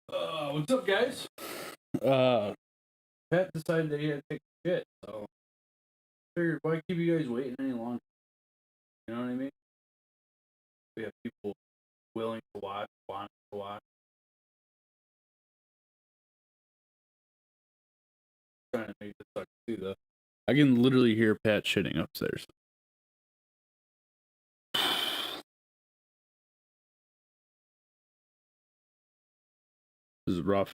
What's up, guys? Pat decided that he had to take a shit, so I figured why keep you guys waiting any longer? You know what I mean? We have people willing to watch, wanting to watch, trying to make this suck too, though. I can literally hear Pat shitting upstairs. This is rough.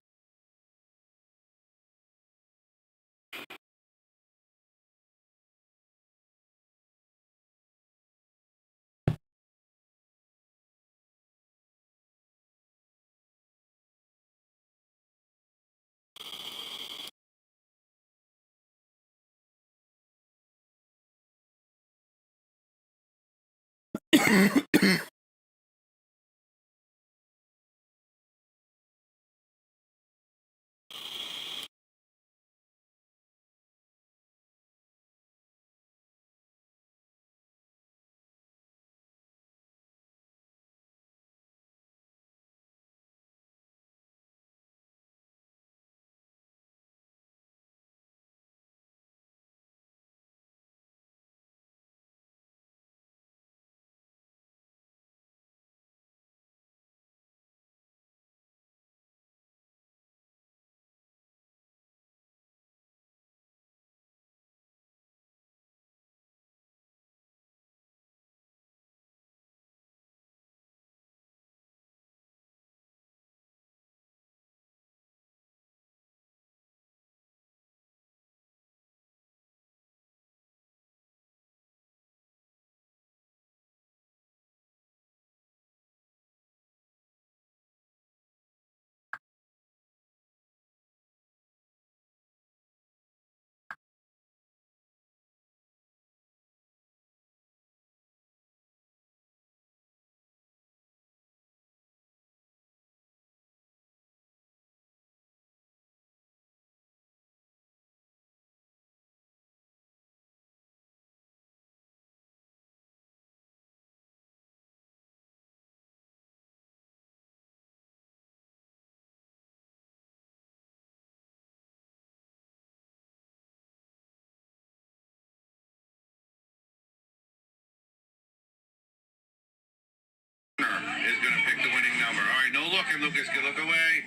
Is going to pick the winning number. All right, no looking, Lucas. Good look away.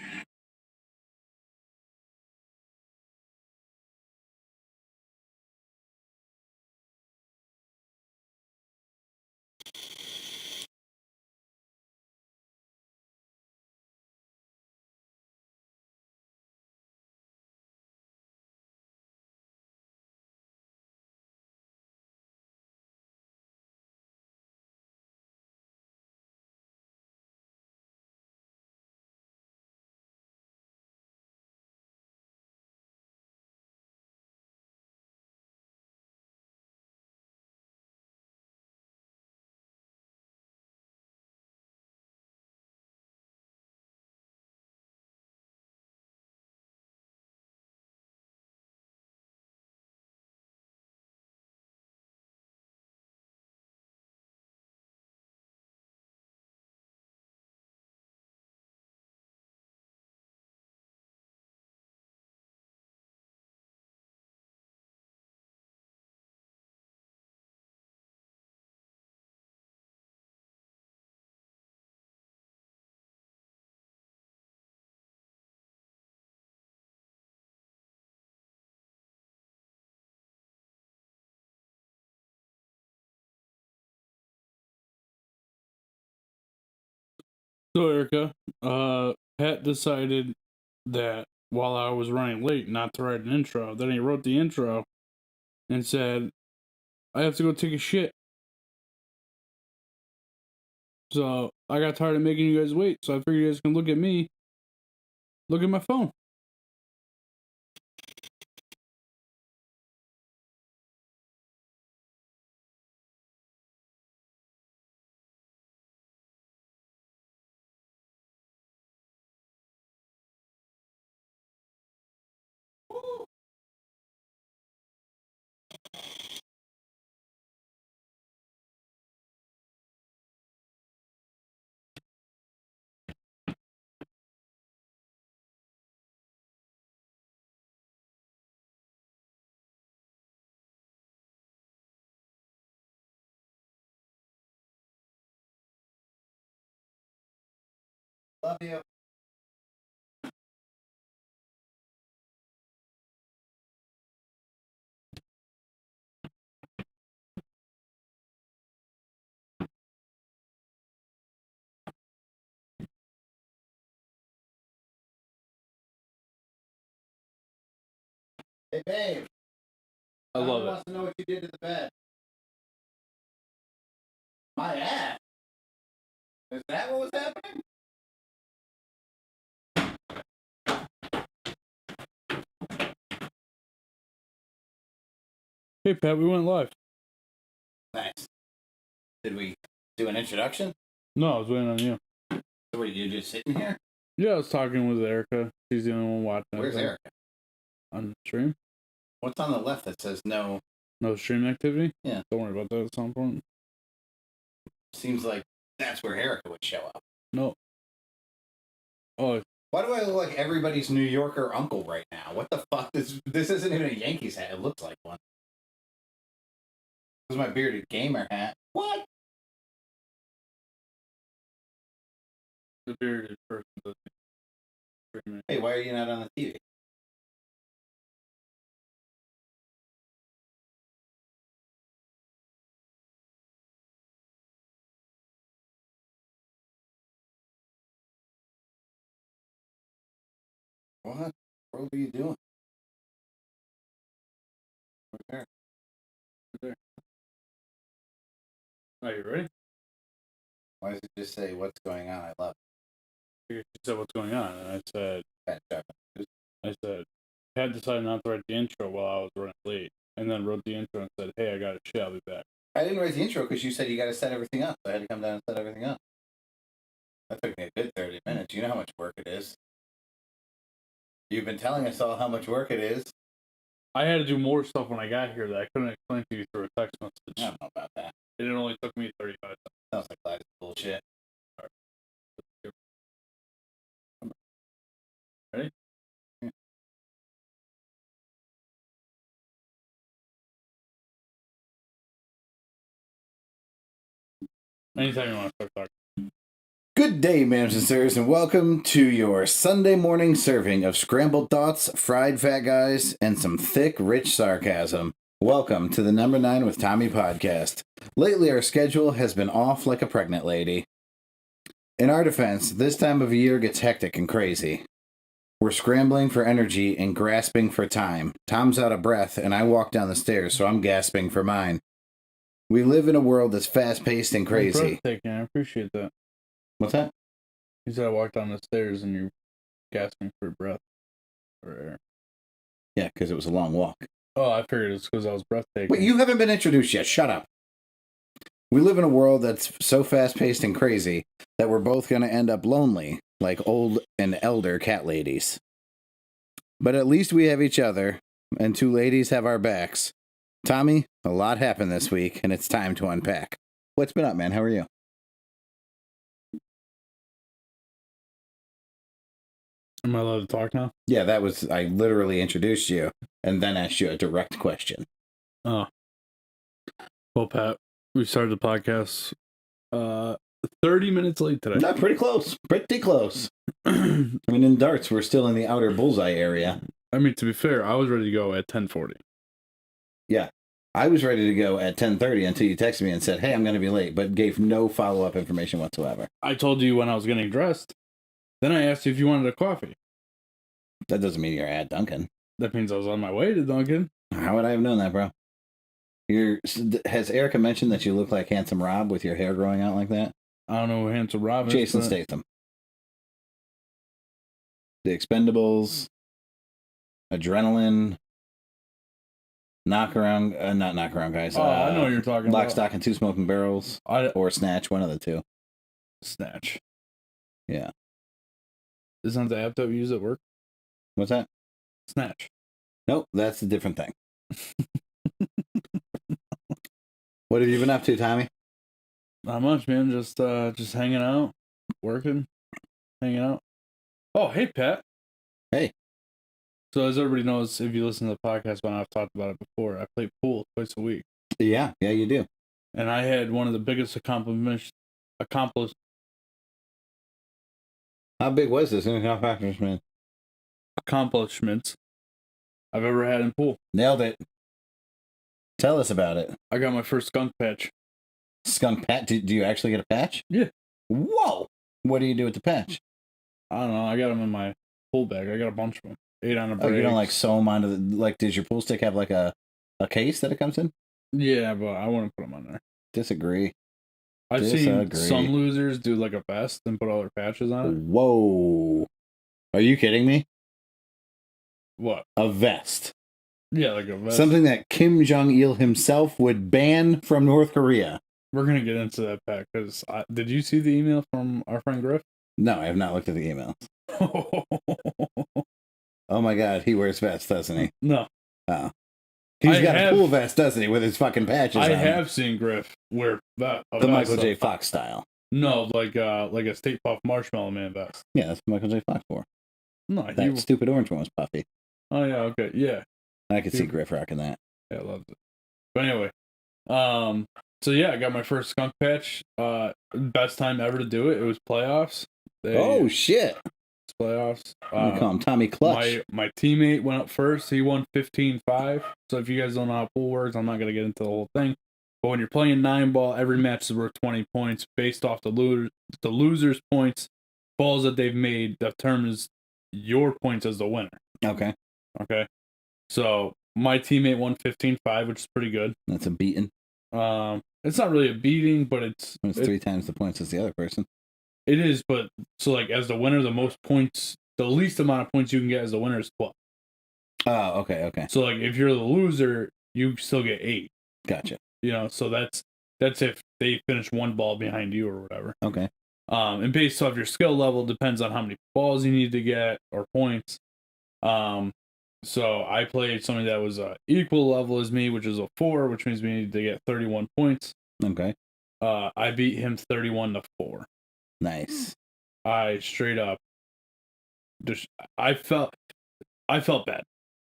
So, Erica, Pat decided that while I was running late not to write an intro. Then he wrote the intro and said, I have to go take a shit. So I got tired of making you guys wait, so I figured you guys can look at me. Look at my phone. Love you. Hey, babe. I love Someone it. wants to know what you did to the bed. My ass. Is that what was happening? Hey, Pat, we went live. Nice. Did we do an introduction? No, I was waiting on you. So what, you just sitting here? Yeah, I was talking with Erica. She's the only one watching. Where's Erica? On stream? What's on the left that says no? No stream activity? Yeah. Don't worry about that at some point. Seems like that's where Erica would show up. No. Oh, Why do I look like everybody's New Yorker uncle right now? What the fuck? This isn't even a Yankees hat. It looks like one. This is my bearded gamer hat. What? the bearded person doesn't stream it. Hey, why are you not on the TV? What? What are you doing? Where? Are you ready? Why does it just say what's going on? I love She said, "What's going on?" And it. I said, Pat decided not to write the intro while I was running late, and then wrote the intro and said, "Hey, I got a shit. I'll be back." I didn't write the intro because you said you got to set everything up. So I had to come down and set everything up. That took me a good 30 minutes. You know how much work it is. You've been telling us all how much work it is. I had to do more stuff when I got here that I couldn't explain to you through a text message. I don't know about that. And it only took me 35 seconds. Sounds like that is bullshit. Ready? Yeah. Anytime you want to start talking. Good day, ma'ams and sirs, and welcome to your Sunday morning serving of scrambled thoughts, fried fat guys, and some thick, rich sarcasm. Welcome to the Number 9 with Tommy podcast. Lately, our schedule has been off like a pregnant lady. In our defense, this time of year gets hectic and crazy. We're scrambling for energy and grasping for time. Tom's out of breath, and I walk down the stairs, so I'm gasping for mine. We live in a world that's fast-paced and crazy. Breathtaking. I appreciate that. What's that? You said I walked down the stairs and you're gasping for breath or air. Yeah, because it was a long walk. Oh, I figured it's because I was breathtaking. Wait, you haven't been introduced yet. Shut up. We live in a world that's so fast-paced and crazy that we're both going to end up lonely, like old and elder cat ladies. But at least we have each other, and two ladies have our backs. Tommy, a lot happened this week, and it's time to unpack. What's been up, man? How are you? Am I allowed to talk now? Yeah, I literally introduced you and then asked you a direct question. Oh. Well, Pat, we started the podcast 30 minutes late today. Not pretty close. Pretty close. I mean, in darts, we're still in the outer bullseye area. I mean, to be fair, I was ready to go at 10:40. Yeah. I was ready to go at 10:30 until you texted me and said, hey, I'm going to be late, but gave no follow-up information whatsoever. I told you when I was getting dressed. Then I asked you if you wanted a coffee. That doesn't mean you're at Dunkin'. That means I was on my way to Dunkin'. How would I have known that, bro? Has Erica mentioned that you look like Handsome Rob with your hair growing out like that? I don't know who Handsome Rob is. Jason Statham. The Expendables. Adrenaline. Not knockaround guys. Oh, I know what you're talking Lock, about. Stock, and Two Smoking Barrels. Or Snatch, one of the two. Snatch. Yeah. Isn't that the app that we use at work? What's that? Snatch. Nope, that's a different thing. What have you been up to, Tommy? Not much, man. Just hanging out, working, hanging out. Oh, hey, Pat. Hey. So as everybody knows, if you listen to the podcast, when I've talked about it before, I play pool twice a week. Yeah, you do. And I had one of the biggest accomplishments How big was this? Accomplishments I've ever had in pool. Nailed it. Tell us about it. I got my first skunk patch. Skunk patch? Do you actually get a patch? Yeah. Whoa! What do you do with the patch? I don't know. I got them in my pool bag. I got a bunch of them. 8 on a break. Oh, you don't like sew them onto the, like, does your pool stick have like a case that it comes in? Yeah, but I wouldn't put them on there. Disagree. I've seen some losers do like a vest and put all their patches on it. Whoa. Are you kidding me? What? A vest. Yeah, like a vest. Something that Kim Jong-il himself would ban from North Korea. We're going to get into that, Pat, because did you see the email from our friend Griff? No, I have not looked at the emails. Oh my God, he wears vests, doesn't he? No. Oh. He's got a pool vest, doesn't he, with his fucking patches on. I have seen Griff wear the Michael J. Fox style. No, like a State Puff Marshmallow Man vest. Yeah, that's what Michael J. Fox wore. No, that stupid orange one was puffy. Oh yeah, okay, yeah. I could see Griff rocking that. Yeah, I loved it. But anyway, so yeah, I got my first skunk patch. Best time ever to do it. It was playoffs. Oh shit! Playoffs. We call him Tommy Clutch. My teammate went up first. He won 15-5. So if you guys don't know how pool works, I'm not gonna get into the whole thing. But when you're playing 9-ball, every match is worth 20 points based off the loser's points. Balls that they've made determines your points as the winner. Okay. So my teammate won 15-5, which is pretty good. That's a beating. It's not really a beating, but it's 3 times the points as the other person. It is, but so like as the winner, the most points, the least amount of points you can get as the winner is 12. Oh, okay. So like if you're the loser, you still get 8. Gotcha. You know, so that's if they finish 1 ball behind you or whatever. Okay. And based off your skill level, depends on how many balls you need to get or points. So I played somebody that was equal level as me, which is a 4, which means we needed to get 31 points. Okay. I beat him 31-4. Nice. I straight up I felt bad.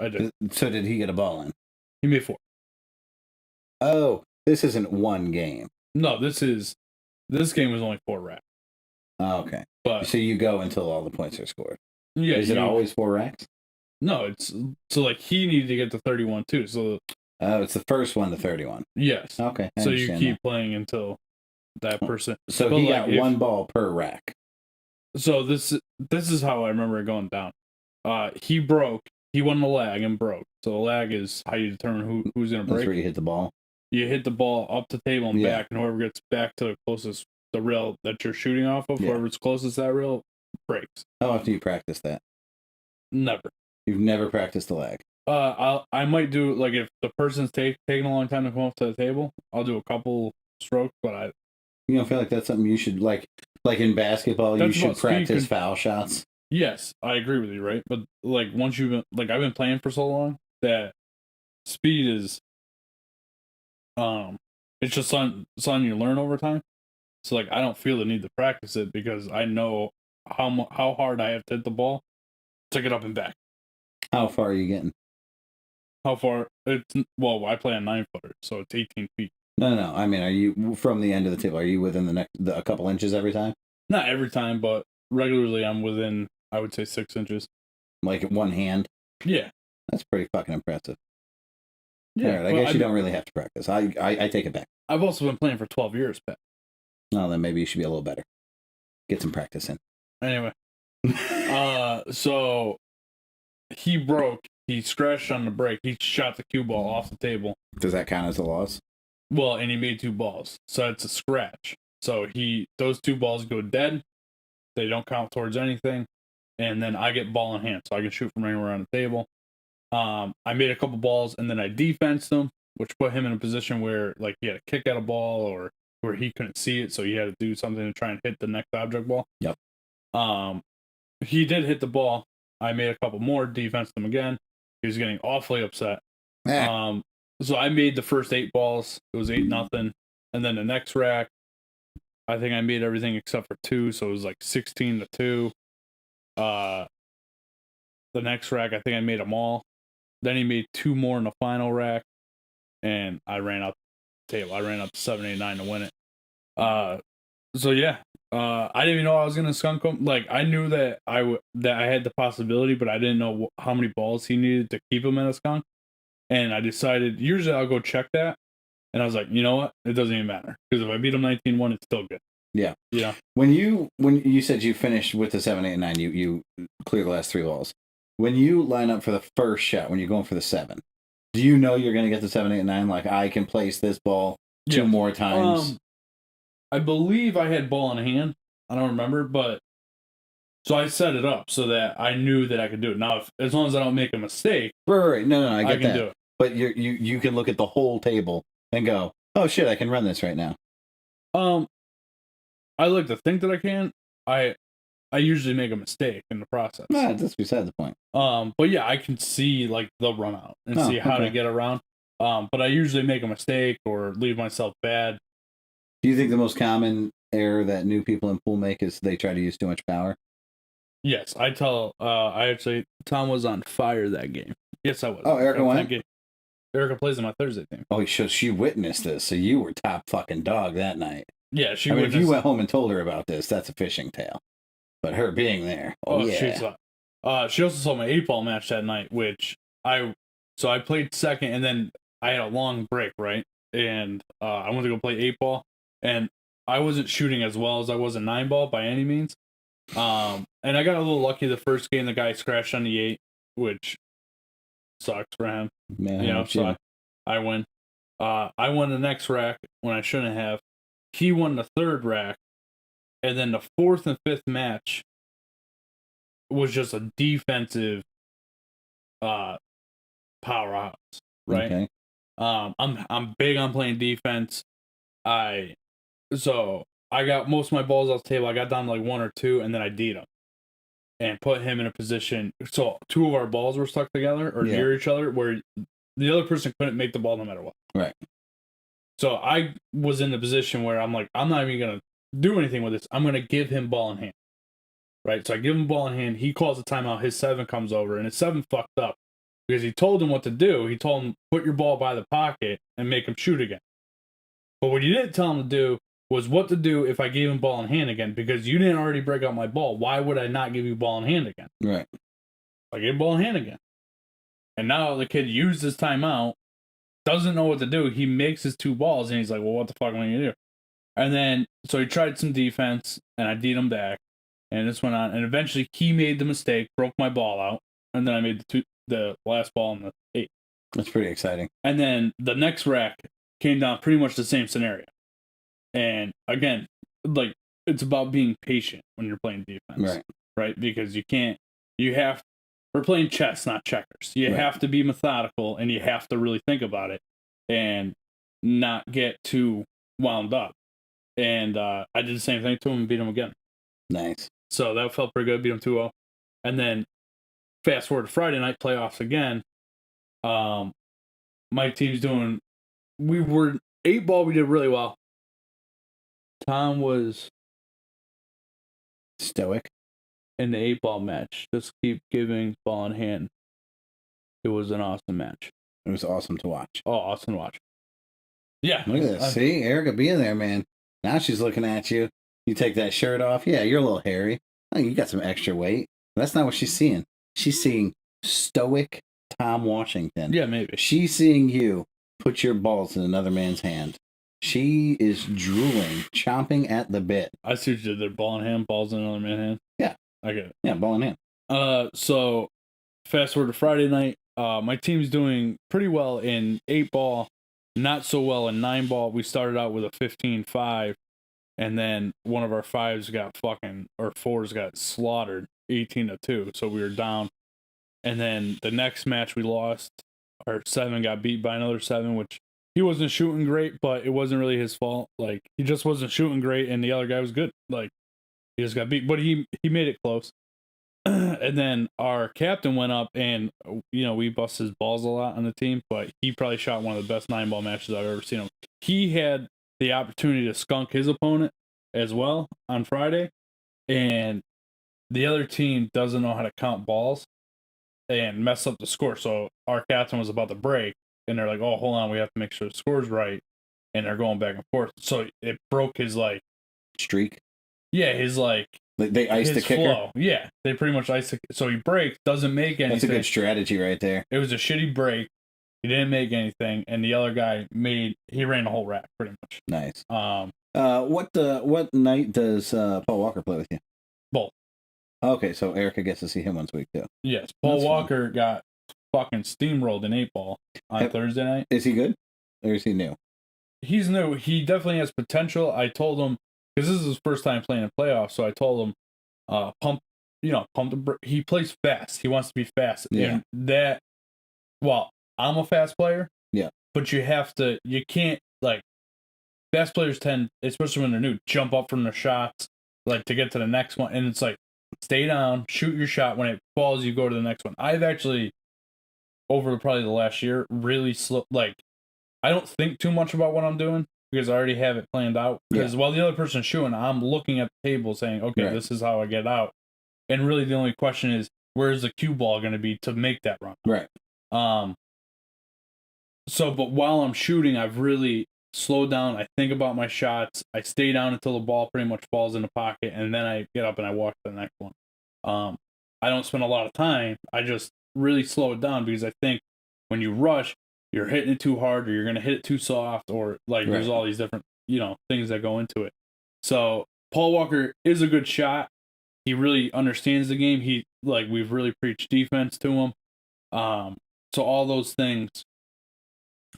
I did. So did he get a ball in? He made 4. Oh, this isn't one game. No, this game was only 4 racks. Oh, okay. But so you go until all the points are scored. Yeah. Is it always 4 racks? No, it's so like he needed to get to 31 too. So it's the first one to 31. Yes. Okay. So you keep playing until that person. So he got 1 ball per rack. So this is how I remember it going down. He broke. He won the lag and broke. So the lag is how you determine who's gonna break. That's where you hit the ball. You hit the ball up the table and back, and whoever gets back to the rail that you're shooting off of, whoever's closest to that rail, breaks. How often do you practice that? Never. You've never practiced the lag? I might do, like, if the person's taking a long time to come up to the table, I'll do a couple strokes, but You don't feel like that's something you should, like in basketball, you should practice foul shots? Yes, I agree with you, right? But, like, once you've been, like, I've been playing for so long that speed is, it's just something you learn over time. So, like, I don't feel the need to practice it because I know how hard I have to hit the ball to get up and back. How far are you getting? How far? I play a 9-footer, so it's 18 feet. No. I mean, are you from the end of the table? Are you within a couple inches every time? Not every time, but regularly I'm within, I would say, 6 inches. Like one hand? Yeah. That's pretty fucking impressive. Yeah. All right, I guess you don't really have to practice. I take it back. I've also been playing for 12 years, Pat. No, then maybe you should be a little better. Get some practice in. Anyway. So he broke. He scratched on the break. He shot the cue ball off the table. Does that count as a loss? Well, and he made 2 balls. So it's a scratch. So those 2 balls go dead. They don't count towards anything. And then I get ball in hand, so I can shoot from anywhere on the table. I made a couple balls, and then I defensed them, which put him in a position where, like, he had to kick at a ball or where he couldn't see it, so he had to do something to try and hit the next object ball. Yep. He did hit the ball. I made a couple more, defensed him again. He was getting awfully upset. So I made the first 8 balls. It was 8-0. And then the next rack, I think I made everything except for 2, so it was like 16-2. The next rack, I think I made them all. Then he made 2 more in the final rack, and I ran up the table. I ran up to 7-8-9 to win it. So yeah, I didn't even know I was gonna skunk him. Like I knew that that I had the possibility, but I didn't know how many balls he needed to keep him in a skunk. And I decided usually I'll go check that, and I was like, you know what, it doesn't even matter because if I beat him 19-1, it's still good. Yeah. Yeah. When you said you finished with the 7, 8, and 9, you clear the last 3 balls. When you line up for the first shot, when you're going for the 7, do you know you're going to get the 7, 8, and 9? Like I can place this ball 2 more times. I believe I had ball in hand. I don't remember, but so I set it up so that I knew that I could do it. Now, as long as I don't make a mistake, right. No, I get I can that. do it. But you can look at the whole table and go, oh shit, I can run this right now. I like to think that I can. I usually make a mistake in the process. Nah, that's beside the point. But yeah, I can see like the run out and see how to get around. But I usually make a mistake or leave myself bad. Do you think the most common error that new people in pool make is they try to use too much power? Yes, I tell. I actually Tom was on fire that game. Yes, I was. Oh, Erica won. Erica plays in my Thursday team. Oh, she witnessed this, so you were top fucking dog that night. Yeah, I mean, if you went home and told her about this, that's a fishing tale. But her being there, yeah. She also saw my 8-ball match that night, which I played second, and then I had a long break, right? And I went to go play 8-ball, and I wasn't shooting as well as I was in 9-ball by any means. And I got a little lucky the first game. The guy scratched on the 8, which sucks for him. Man, so I win. I won the next rack when I shouldn't have. He won the 3rd rack, and then the 4th and 5th match was just a defensive powerhouse, right? Okay. I'm big on playing defense. So I got most of my balls off the table. I got down to like 1 or 2, and then I D'd him and put him in a position. So 2 of our balls were stuck together or near each other, where the other person couldn't make the ball no matter what. Right. So I was in the position where I'm like, I'm not even gonna do anything with this. I'm gonna give him ball in hand. Right. So I give him ball in hand. He calls the timeout. His 7 comes over, and his 7 fucked up because he told him what to do. He told him put your ball by the pocket and make him shoot again. But what he didn't tell him to do was what to do if I gave him ball in hand again, because you didn't already break out my ball. Why would I not give you ball in hand again? Right. I gave him ball in hand again. And now the kid used his timeout, doesn't know what to do. He makes his 2 balls, and he's like, well, what the fuck am I going to do? And then, so he tried some defense, and I D'd him back, and this went on. And eventually, he made the mistake, broke my ball out, and then I made the last ball in the 8. That's pretty exciting. And then the next rack came down pretty much the same scenario. And again, like, it's about being patient when you're playing defense. Right? Because we're playing chess, not checkers. You have to be methodical, and you have to really think about it and not get too wound up. And I did the same thing to him and beat him again. Nice. So that felt pretty good. Beat him 2-0. And then fast forward to Friday night playoffs again. My team's we were 8-ball. We did really well. Tom was stoic in the 8-ball match. Just keep giving ball in hand. It was an awesome match. It was awesome to watch. Oh, awesome to watch. Yeah. Look at this. See, Erica being there, man. Now she's looking at you. You take that shirt off. Yeah, you're a little hairy. Oh, you got some extra weight. That's not what she's seeing. She's seeing stoic Tom Washington. Yeah, maybe. She's seeing you put your balls in another man's hand. She is drooling, chomping at the bit. I see what you did there. Ball in hand, balls in another man's hand. Yeah. I get it. Yeah, ball in hand. So fast forward to Friday night. My team's doing pretty well in 8-ball, not so well in 9-ball. We started out with a 15-5, and then one of our 5s got 4s got slaughtered 18-2. So we were down. And then the next match we lost. Our 7 got beat by another 7, which he wasn't shooting great, but it wasn't really his fault. Like, he just wasn't shooting great, and the other guy was good. Like, he just got beat, but he made it close. And then our captain went up, and we bust his balls a lot on the team, but he probably shot one of the best 9-ball matches I've ever seen him. He had the opportunity to skunk his opponent as well on Friday, and the other team doesn't know how to count balls and mess up the score. So our captain was about to break, and they're like, oh, hold on, we have to make sure the score's right. And they're going back and forth. So it broke his streak. Yeah, his like They iced the his kicker. flow. Yeah, they pretty much iced it. So he breaks, doesn't make anything. That's a good strategy right there. It was a shitty break. He didn't make anything, and the other guy he ran the whole rack pretty much. Nice. What night does Paul Walker play with you? Both. Okay, so Erica gets to see him once a week too. Yes, Paul Walker got fucking steamrolled in 8-ball on Thursday night. Is he good, or is he new? He's new. He definitely has potential. I told him because this is his first time playing in playoffs, so I told him, pump the. He plays fast. He wants to be fast. Yeah. And that, well, I'm a fast player. Yeah. But you can't like. Fast players tend, especially when they're new, jump up from their shots, like to get to the next one, and it's like stay down, shoot your shot. When it falls, you go to the next one. I've actually, over probably the last year, really slow. Like, I don't think too much about what I'm doing because I already have it planned out. Because while the other person's shooting, I'm looking at the table saying, okay, this is how I get out. And really, the only question is, where's the cue ball going to be to make that run? Right. So, but while I'm shooting, I've really slowed down. I think about my shots. I stay down until the ball pretty much falls in the pocket, and then I get up and I walk to the next one. I don't spend a lot of time. I just really slow it down because I think when you rush, you're hitting it too hard, or you're gonna hit it too soft, or like there's all these different things that go into it. So Paul Walker is a good shot. He really understands the game. We've really preached defense to him. So all those things.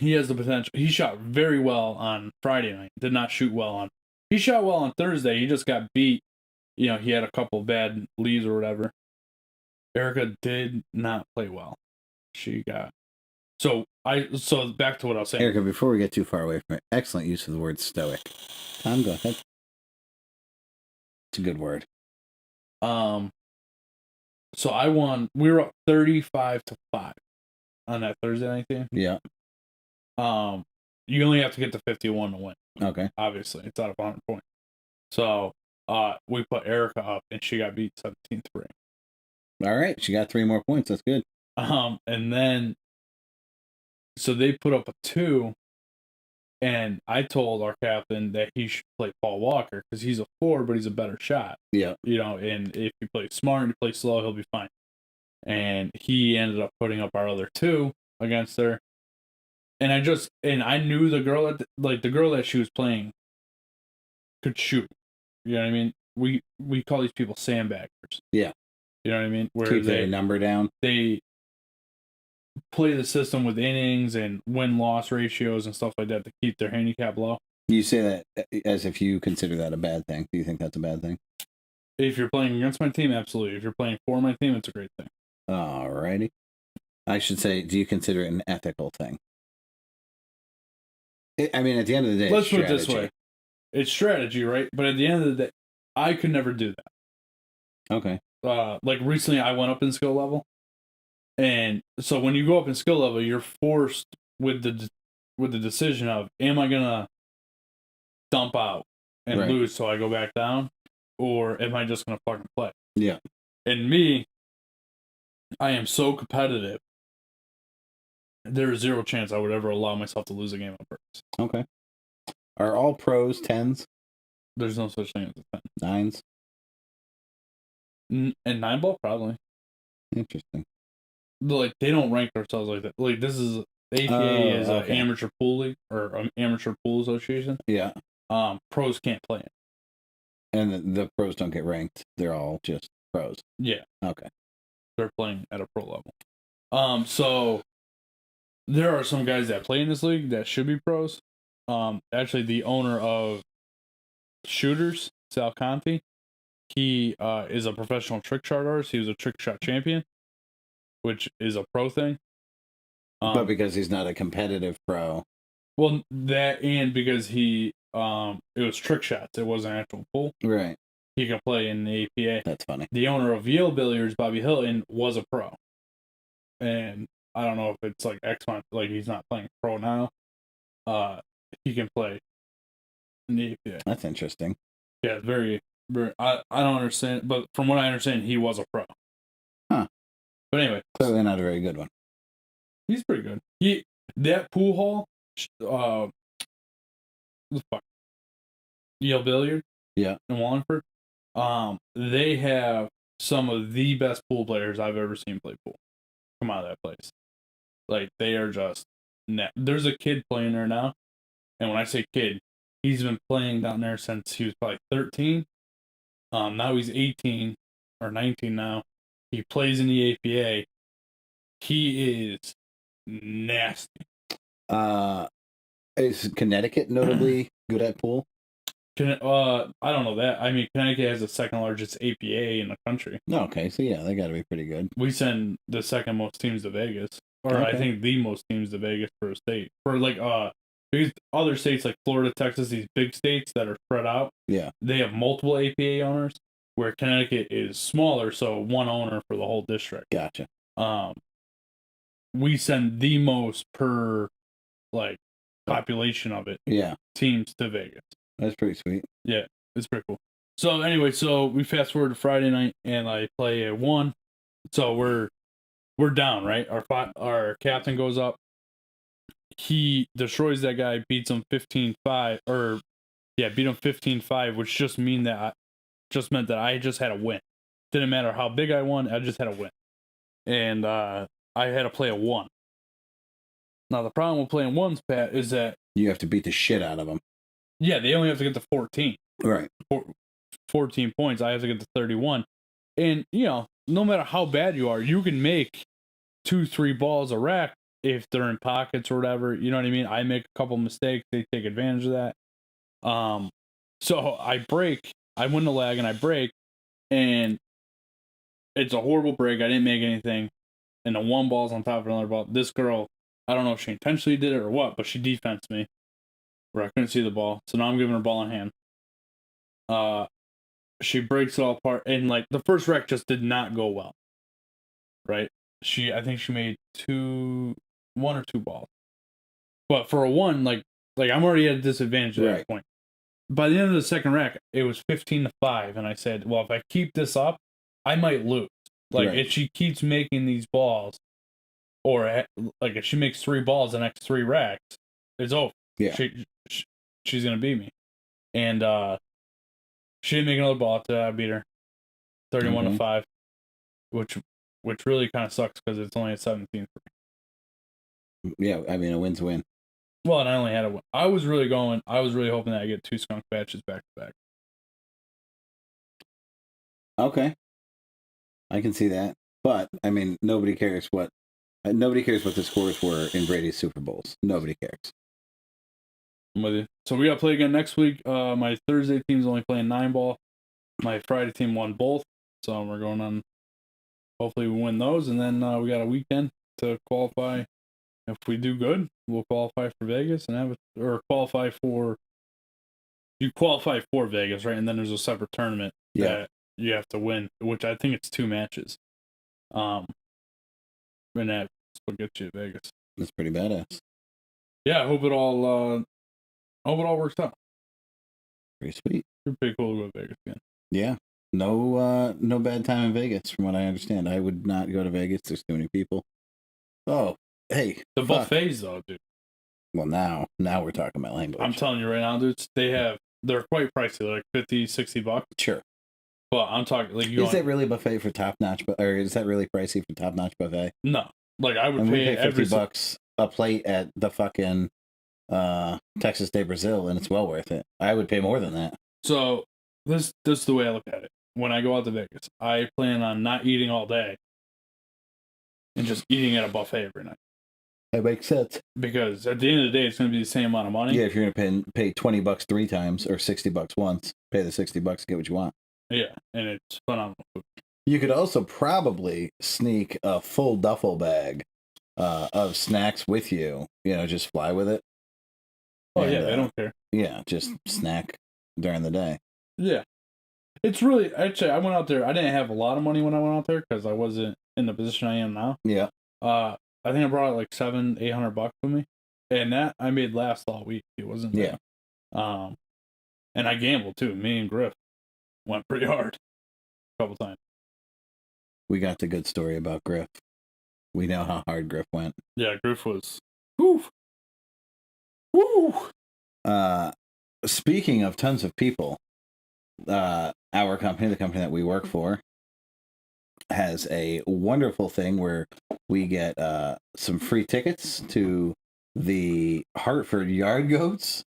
He has the potential. He shot very well on Friday night. Did not shoot well on. He shot well on Thursday. He just got beat. He had a couple bad leads or whatever. Erica did not play well. She got. So back to what I was saying. Erica, before we get too far away from it, excellent use of the word stoic. Tom, go ahead. It's a good word. So I won. We were up 35-5 on that Thursday night game. Yeah. You only have to get to 51 to win. Okay. Obviously, it's out of 100 points. So, we put Erica up, and she got beat 17-3. All right, she got 3 more points. That's good. And then, so they put up a 2, and I told our captain that he should play Paul Walker because he's a 4, but he's a better shot. Yeah. And if he plays smart and he plays slow, he'll be fine. And he ended up putting up our other 2 against her. And I knew the girl that she was playing could shoot. You know what I mean? We call these people sandbaggers. Yeah. You know what I mean? Where keep their number down. They play the system with innings and win-loss ratios and stuff like that to keep their handicap low. You say that as if you consider that a bad thing. Do you think that's a bad thing? If you're playing against my team, absolutely. If you're playing for my team, it's a great thing. Alrighty. I should say, do you consider it an ethical thing? I mean, at the end of the day, let's put it this way. It's strategy, right? But at the end of the day, I could never do that. Okay. Like recently, I went up in skill level. And so when you go up in skill level, you're forced with the decision of, am I going to dump out and lose so I go back down? Or am I just going to fucking play? Yeah. And me, I am so competitive. There is zero chance I would ever allow myself to lose a game on purpose. Okay. Are all pros 10s? There's no such thing as a 10. 9s? And 9-ball, probably. Interesting. Like, they don't rank themselves like that. Like, this is... APA is an amateur pool league, or an amateur pool association. Yeah. Pros can't play it. And the pros don't get ranked. They're all just pros. Yeah. Okay. They're playing at a pro level. So... There are some guys that play in this league that should be pros. Actually, the owner of Shooters, Sal Conti, he is a professional trick shot artist. He was a trick shot champion, which is a pro thing. But because he's not a competitive pro. Well, that and because it was trick shots. It wasn't actual pool. Right. He could play in the APA. That's funny. The owner of Yale Billiards, Bobby Hilton, was a pro. And I don't know if it's like X month, like he's not playing pro now. He can play in the APA. That's interesting. Yeah, very, very. I don't understand, but from what I understand, he was a pro. Huh. But anyway, clearly not a very good one. He's pretty good. That pool hall, the fuck, Yale Billiard. Yeah. in Wallingford. They have some of the best pool players I've ever seen play pool come out of that place. Like, they are just there's a kid playing there now, and when I say kid, he's been playing down there since he was probably 13. Now he's 18 or 19 now. He plays in the APA. He is nasty. Is Connecticut notably good at pool? I don't know that. I mean, Connecticut has the second largest APA in the country. Okay, so yeah, they got to be pretty good. We send the second most teams to Vegas, or Okay. I think the most teams to Vegas for a state. For like because other states like Florida, Texas, these big states that are spread out, Yeah. they have multiple APA owners. Where Connecticut is smaller, so one owner for the whole district. Gotcha. We send the most per like population of it. Yeah. Teams to Vegas. That's pretty sweet. Yeah, it's pretty cool. So anyway, so we fast forward to Friday night, and I play at 1. So we're down, right? Our captain goes up. He destroys that guy, beats him 15-5, beat him 15-5, which just meant that I just had a win. Didn't matter how big I won, I just had a win. And I had to play a 1. Now the problem with playing 1s, Pat, is that you have to beat the shit out of them. Yeah, they only have to get to 14. Right. 14 points. I have to get to 31. And, no matter how bad you are, you can make 2-3 balls a rack if they're in pockets or whatever. You know what I mean? I make a couple mistakes. They take advantage of that. So I break. I win the lag and I break. And it's a horrible break. I didn't make anything. And the 1 ball's on top of another ball. This girl, I don't know if she intentionally did it or what, but she defensed me where I couldn't see the ball. So now I'm giving her ball in hand. She breaks it all apart. And, like, the first rack just did not go well. Right? I think she made 1 or 2 balls. But for a 1, like I'm already at a disadvantage at that point. By the end of the second rack, it was 15-5. And I said, well, if I keep this up, I might lose. Like, if she keeps making these balls, or like if she makes 3 balls the next 3 racks, it's over. Yeah. She's going to beat me. And she didn't make another ball after that. I beat her 31-5, which really kind of sucks because it's only a 17 for me. Yeah, I mean, a win's a win. Well, and I only had a win. I was really hoping that I get 2 skunk batches back to back. Okay. I can see that. But, I mean, nobody cares what the scores were in Brady's Super Bowls. Nobody cares. I'm with you. So we got to play again next week. My Thursday team's only playing 9-ball. My Friday team won both. So we're going on. Hopefully we win those. And then we got a weekend to qualify. If we do good, we'll qualify for Vegas and qualify for. You qualify for Vegas, right? And then there's a separate tournament that you have to win, which I think it's 2 matches. And that's what gets you to Vegas. That's pretty badass. Yeah, I hope it all works out. Pretty sweet. It's pretty cool to go to Vegas again. Yeah. No bad time in Vegas, from what I understand. I would not go to Vegas. There's too many people. Oh, hey. The buffets, though, dude. Well, now we're talking about language. I'm telling you right now, dudes, they're quite pricey, like $50-$60. Sure. But I'm talking like is that really buffet for top notch? Or is that really pricey for top notch buffet? No, like I would pay $50 a plate at the fucking Texas de Brazil, and it's well worth it. I would pay more than that. So this is the way I look at it. When I go out to Vegas, I plan on not eating all day and just eating at a buffet every night. That makes sense. Because at the end of the day, it's going to be the same amount of money. Yeah, if you're going to pay $20 3 times or $60 once, pay the $60, get what you want. Yeah, and it's phenomenal food. You could also probably sneak a full duffel bag of snacks with you. Just fly with it. Oh, yeah, they don't care. Yeah, just snack during the day. Yeah. It's really, actually, I went out there. I didn't have a lot of money when I went out there because I wasn't in the position I am now. Yeah. I think I brought like $700-$800 with me. And that I made last all week. It wasn't bad. Yeah. And I gambled too. Me and Griff went pretty hard a couple times. We got the good story about Griff. We know how hard Griff went. Yeah, Griff was. Woo! Woo! Speaking of tons of people, our company, the company that we work for, has a wonderful thing where we get some free tickets to the Hartford Yard Goats,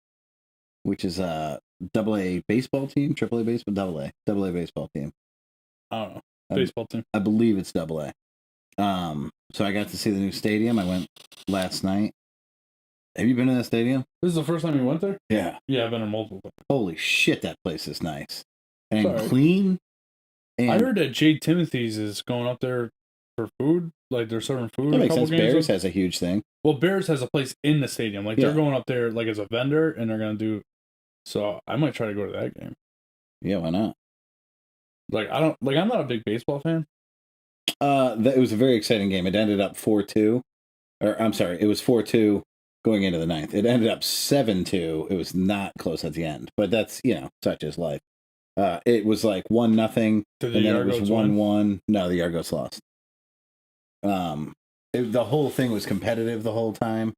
which is a AA baseball team, AAA baseball, AA baseball team. I don't know. Baseball team. I believe it's AA. So I got to see the new stadium. I went last night. Have you been to that stadium? This is the first time you went there? Yeah. Yeah, I've been there multiple times. Holy shit, that place is nice and Sorry. clean. And I heard that J. Timothy's is going up there for food. Like, they're serving food. that a makes couple sense. games Bears up. has a huge thing. Well, Bears has a place in the stadium. Like, they're going up there, like, as a vendor, and they're going to do... So, I might try to go to that game. Yeah, why not? Like, I'm not a big baseball fan. It was a very exciting game. It ended up 4-2. Or, I'm sorry, it was 4-2 going into the ninth. It ended up 7-2. It was not close at the end. But that's, such is life. It was like 1-0, and then it was 1-1. No, the Argos lost. The whole thing was competitive the whole time.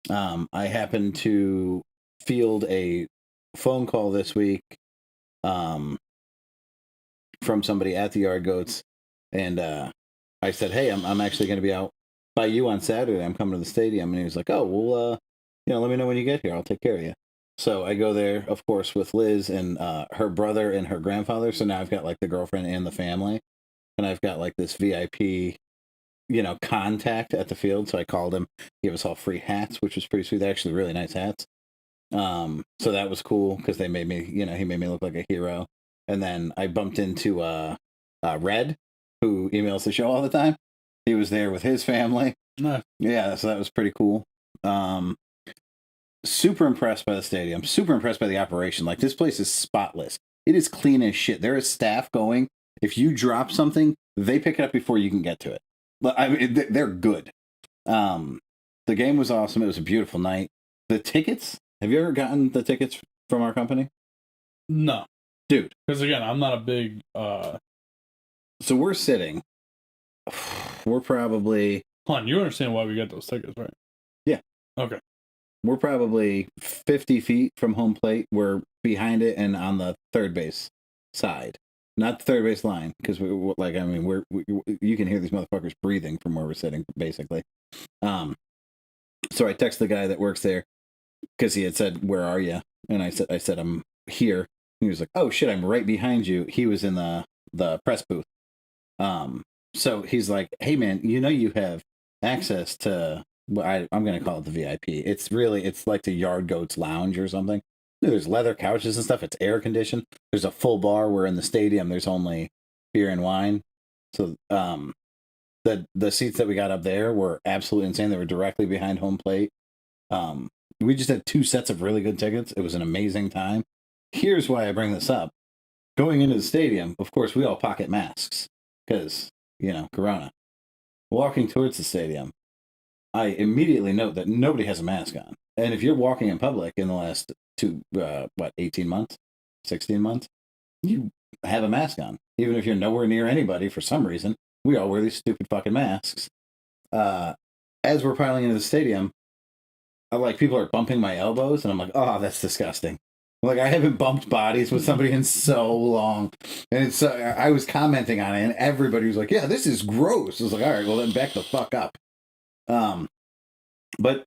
I happened to field a phone call this week from somebody at the Yard Goats, and I said, hey, I'm actually going to be out by you on Saturday. I'm coming to the stadium. And he was like, oh, well, let me know when you get here. I'll take care of you. So I go there, of course, with Liz and her brother and her grandfather. So now I've got like the girlfriend and the family, and I've got like this VIP, contact at the field. So I called him. He gave us all free hats, which was pretty sweet. They're actually really nice hats. So that was cool because they made me, he made me look like a hero. And then I bumped into Red, who emails the show all the time. He was there with his family. Nice. Yeah, so that was pretty cool. Super impressed by the stadium. Super impressed by the operation. Like, this place is spotless. It is clean as shit. There is staff going. If you drop something, they pick it up before you can get to it. I mean, they're good. The game was awesome. It was a beautiful night. The tickets. Have you ever gotten the tickets from our company? No. Dude. Because, again, I'm not a big... So we're sitting. We're probably... Hold on, you understand why we got those tickets, right? Yeah. Okay. We're probably 50 feet from home plate. We're behind it and on the third base side. Not the third base line, because you can hear these motherfuckers breathing from where we're sitting, basically. So I text the guy that works there, because he had said, where are you? And I said, I'm here. He was like, oh shit, I'm right behind you. He was in the press booth. So he's like, hey man, you have access to what I'm going to call it the VIP. It's like the Yard Goats Lounge or something. There's leather couches and stuff. It's air conditioned. There's a full bar where in the stadium there's only beer and wine. So the seats that we got up there were absolutely insane. They were directly behind home plate. We just had 2 sets of really good tickets. It was an amazing time. Here's why I bring this up. Going into the stadium, of course, we all pocket masks because, Corona. Walking towards the stadium, I immediately note that nobody has a mask on. And if you're walking in public in the last 18 months, 16 months, you have a mask on. Even if you're nowhere near anybody for some reason, we all wear these stupid fucking masks. As we're piling into the stadium, people are bumping my elbows, and I'm like, oh, that's disgusting. Like, I haven't bumped bodies with somebody in so long. And it's I was commenting on it, and everybody was like, yeah, this is gross. I was like, all right, well, then back the fuck up. But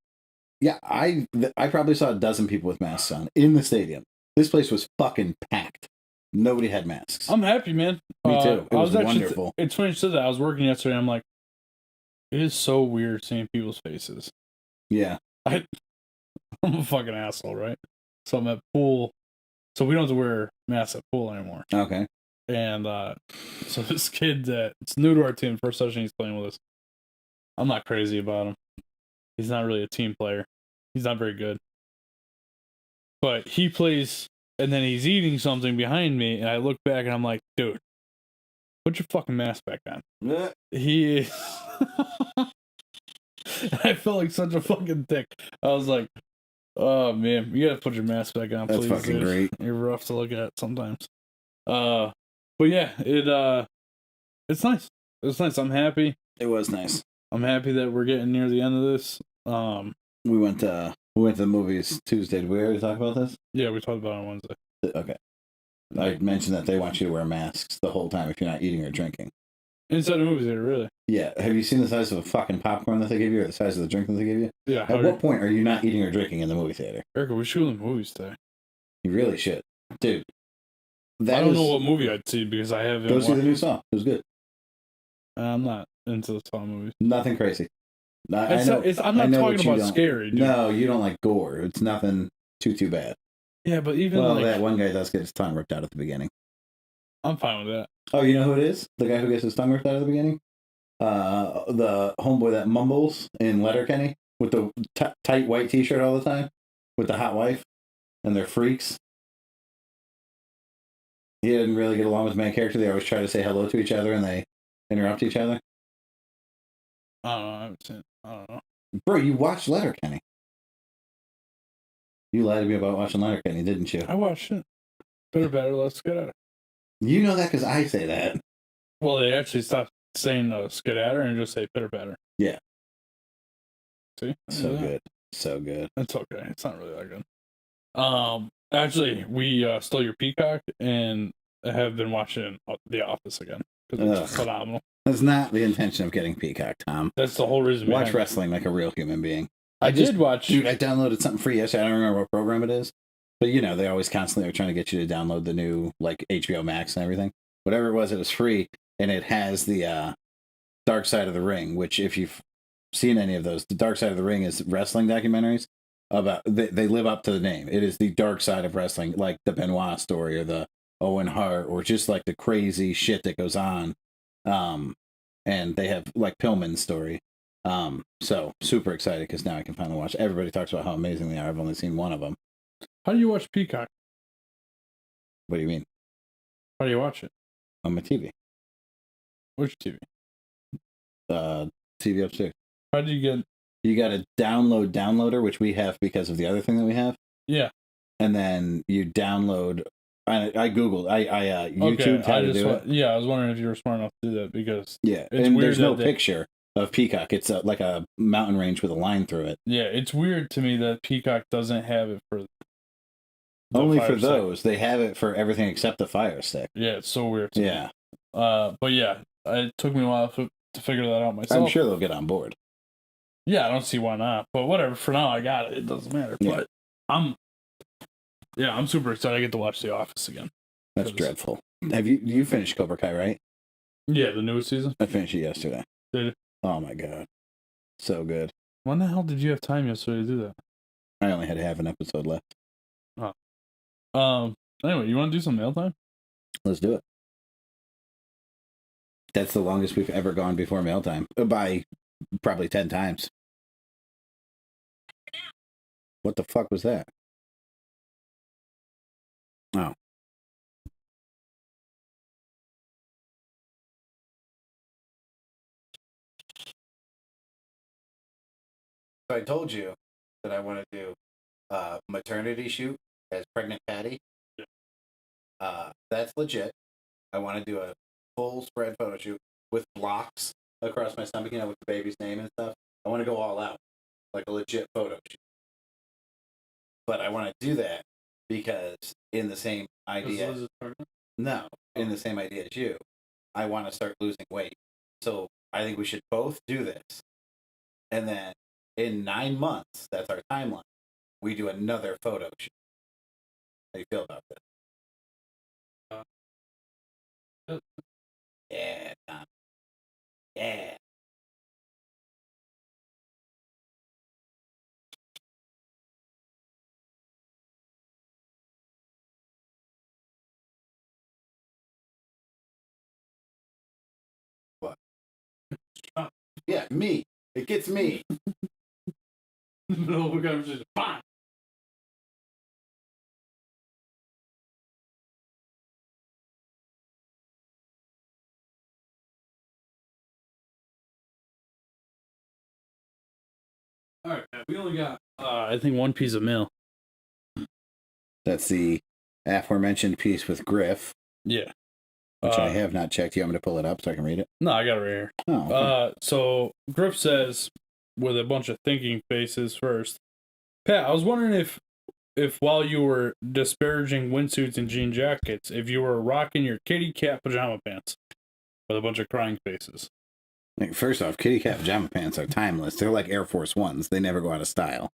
yeah, I probably saw a dozen people with masks on in the stadium. This place was fucking packed. Nobody had masks. I'm happy, man. Me too. It was wonderful. It's funny you said that. I was working yesterday. I'm like, it is so weird seeing people's faces. Yeah. I'm a fucking asshole, right? So I'm at pool. So we don't have to wear masks at pool anymore. Okay. And so this kid it's new to our team, first session he's playing with us. I'm not crazy about him. He's not really a team player. He's not very good. But he plays, and then he's eating something behind me, and I look back and I'm like, dude, put your fucking mask back on. Yeah. He is... I felt like such a fucking dick. I was like, oh man, you gotta put your mask back on, please. That's fucking great. You're rough to look at sometimes. But yeah, it's nice. It's nice. I'm happy. It was nice. I'm happy that we're getting near the end of this. We went to the movies Tuesday. Did we already talk about this? Yeah, we talked about it on Wednesday. Okay. I mentioned that they want you to wear masks the whole time if you're not eating or drinking. Inside the movie theater, really? Yeah. Have you seen the size of a fucking popcorn that they give you, or the size of the drink that they give you? Yeah. At what point are you not eating or drinking in the movie theater? Erica, we should go to the movies today. You really should, dude. I don't know what movie I'd see because I haven't. Go see the new Saw. It was good. I'm not into the Saw movies. Nothing crazy. I'm not talking about scary. Dude. No, you don't like gore. It's nothing too bad. Yeah, but even that one guy does get his tongue ripped out at the beginning. I'm fine with that. Oh, you know who it is? The guy who gets his tongue ripped out at the beginning? The homeboy that mumbles in Letterkenny with the tight white t-shirt all the time with the hot wife, and they're freaks. He didn't really get along with the main character. They always try to say hello to each other and they interrupt each other. I don't know. I haven't seen it. I don't know. Bro, you watched Letterkenny. You lied to me about watching Letterkenny, didn't you? I watched it. Better, let's get at it. You know that because I say that. Well, they actually stopped saying skedatter and just say pitter patter. Yeah. See? So good. So good. It's okay. It's not really that good. Actually, we stole your Peacock and have been watching The Office again because it's phenomenal. That's not the intention of getting Peacock, Tom. That's the whole reason. Watch wrestling like a real human being. I did watch. Dude, I downloaded something free yesterday. I don't remember what program it is. But, you know, they always constantly are trying to get you to download the new, like, HBO Max and everything. Whatever it was free. And it has the Dark Side of the Ring, which if you've seen any of those, the Dark Side of the Ring is wrestling documentaries. They live up to the name. It is the dark side of wrestling, like the Benoit story or the Owen Hart or just like the crazy shit that goes on. And they have like Pillman's story. So super excited because now I can finally watch. Everybody talks about how amazing they are. I've only seen one of them. How do you watch Peacock? What do you mean? How do you watch it? On my TV. Which TV? TV upstairs. How do you get? You got to downloader, which we have because of the other thing that we have. Yeah. And then you download. I Googled. I YouTube how to do it. Yeah, I was wondering if you were smart enough to do that because and there's no picture of Peacock. It's like a mountain range with a line through it. Yeah, it's weird to me that Peacock doesn't have it for. Only for those. They have it for everything except the Fire Stick. Yeah, it's so weird. Yeah. But yeah, it took me a while to figure that out myself. I'm sure they'll get on board. Yeah, I don't see why not. But whatever. For now, I got it. It doesn't matter. Yeah. But I'm super excited. I get to watch The Office again. That's dreadful. Have you finished Cobra Kai, right? Yeah, the newest season. I finished it yesterday. Did it? Oh my god, so good. When the hell did you have time yesterday to do that? I only had half an episode left. Oh. Anyway, you want to do some mail time? Let's do it. That's the longest we've ever gone before mail time by probably 10 times. What the fuck was that? Oh. So I told you that I want to do a maternity shoot as pregnant Patty. Yeah. That's legit. I want to do a full spread photo shoot with blocks across my stomach, with the baby's name and stuff. I want to go all out, like a legit photo shoot. But I want to do that because in the same idea, in the same idea as you, I want to start losing weight. So I think we should both do this. And then in 9 months, that's our timeline, we do another photo shoot. How do you feel about this? Yeah, Tom. Yeah. What? Yeah, me. It gets me. No, we're gonna just fine. All right, we only got I think one piece of mail. That's the aforementioned piece with Griff. Yeah. Which I have not checked. You want me to pull it up so I can read it? No, I got it right here. Oh, okay. So Griff says, with a bunch of thinking faces first, Pat, I was wondering if if while you were disparaging windsuits and jean jackets, if you were rocking your kitty cat pajama pants with a bunch of crying faces. Like, first off, kitty cat pajama pants are timeless. They're like Air Force Ones. They never go out of style.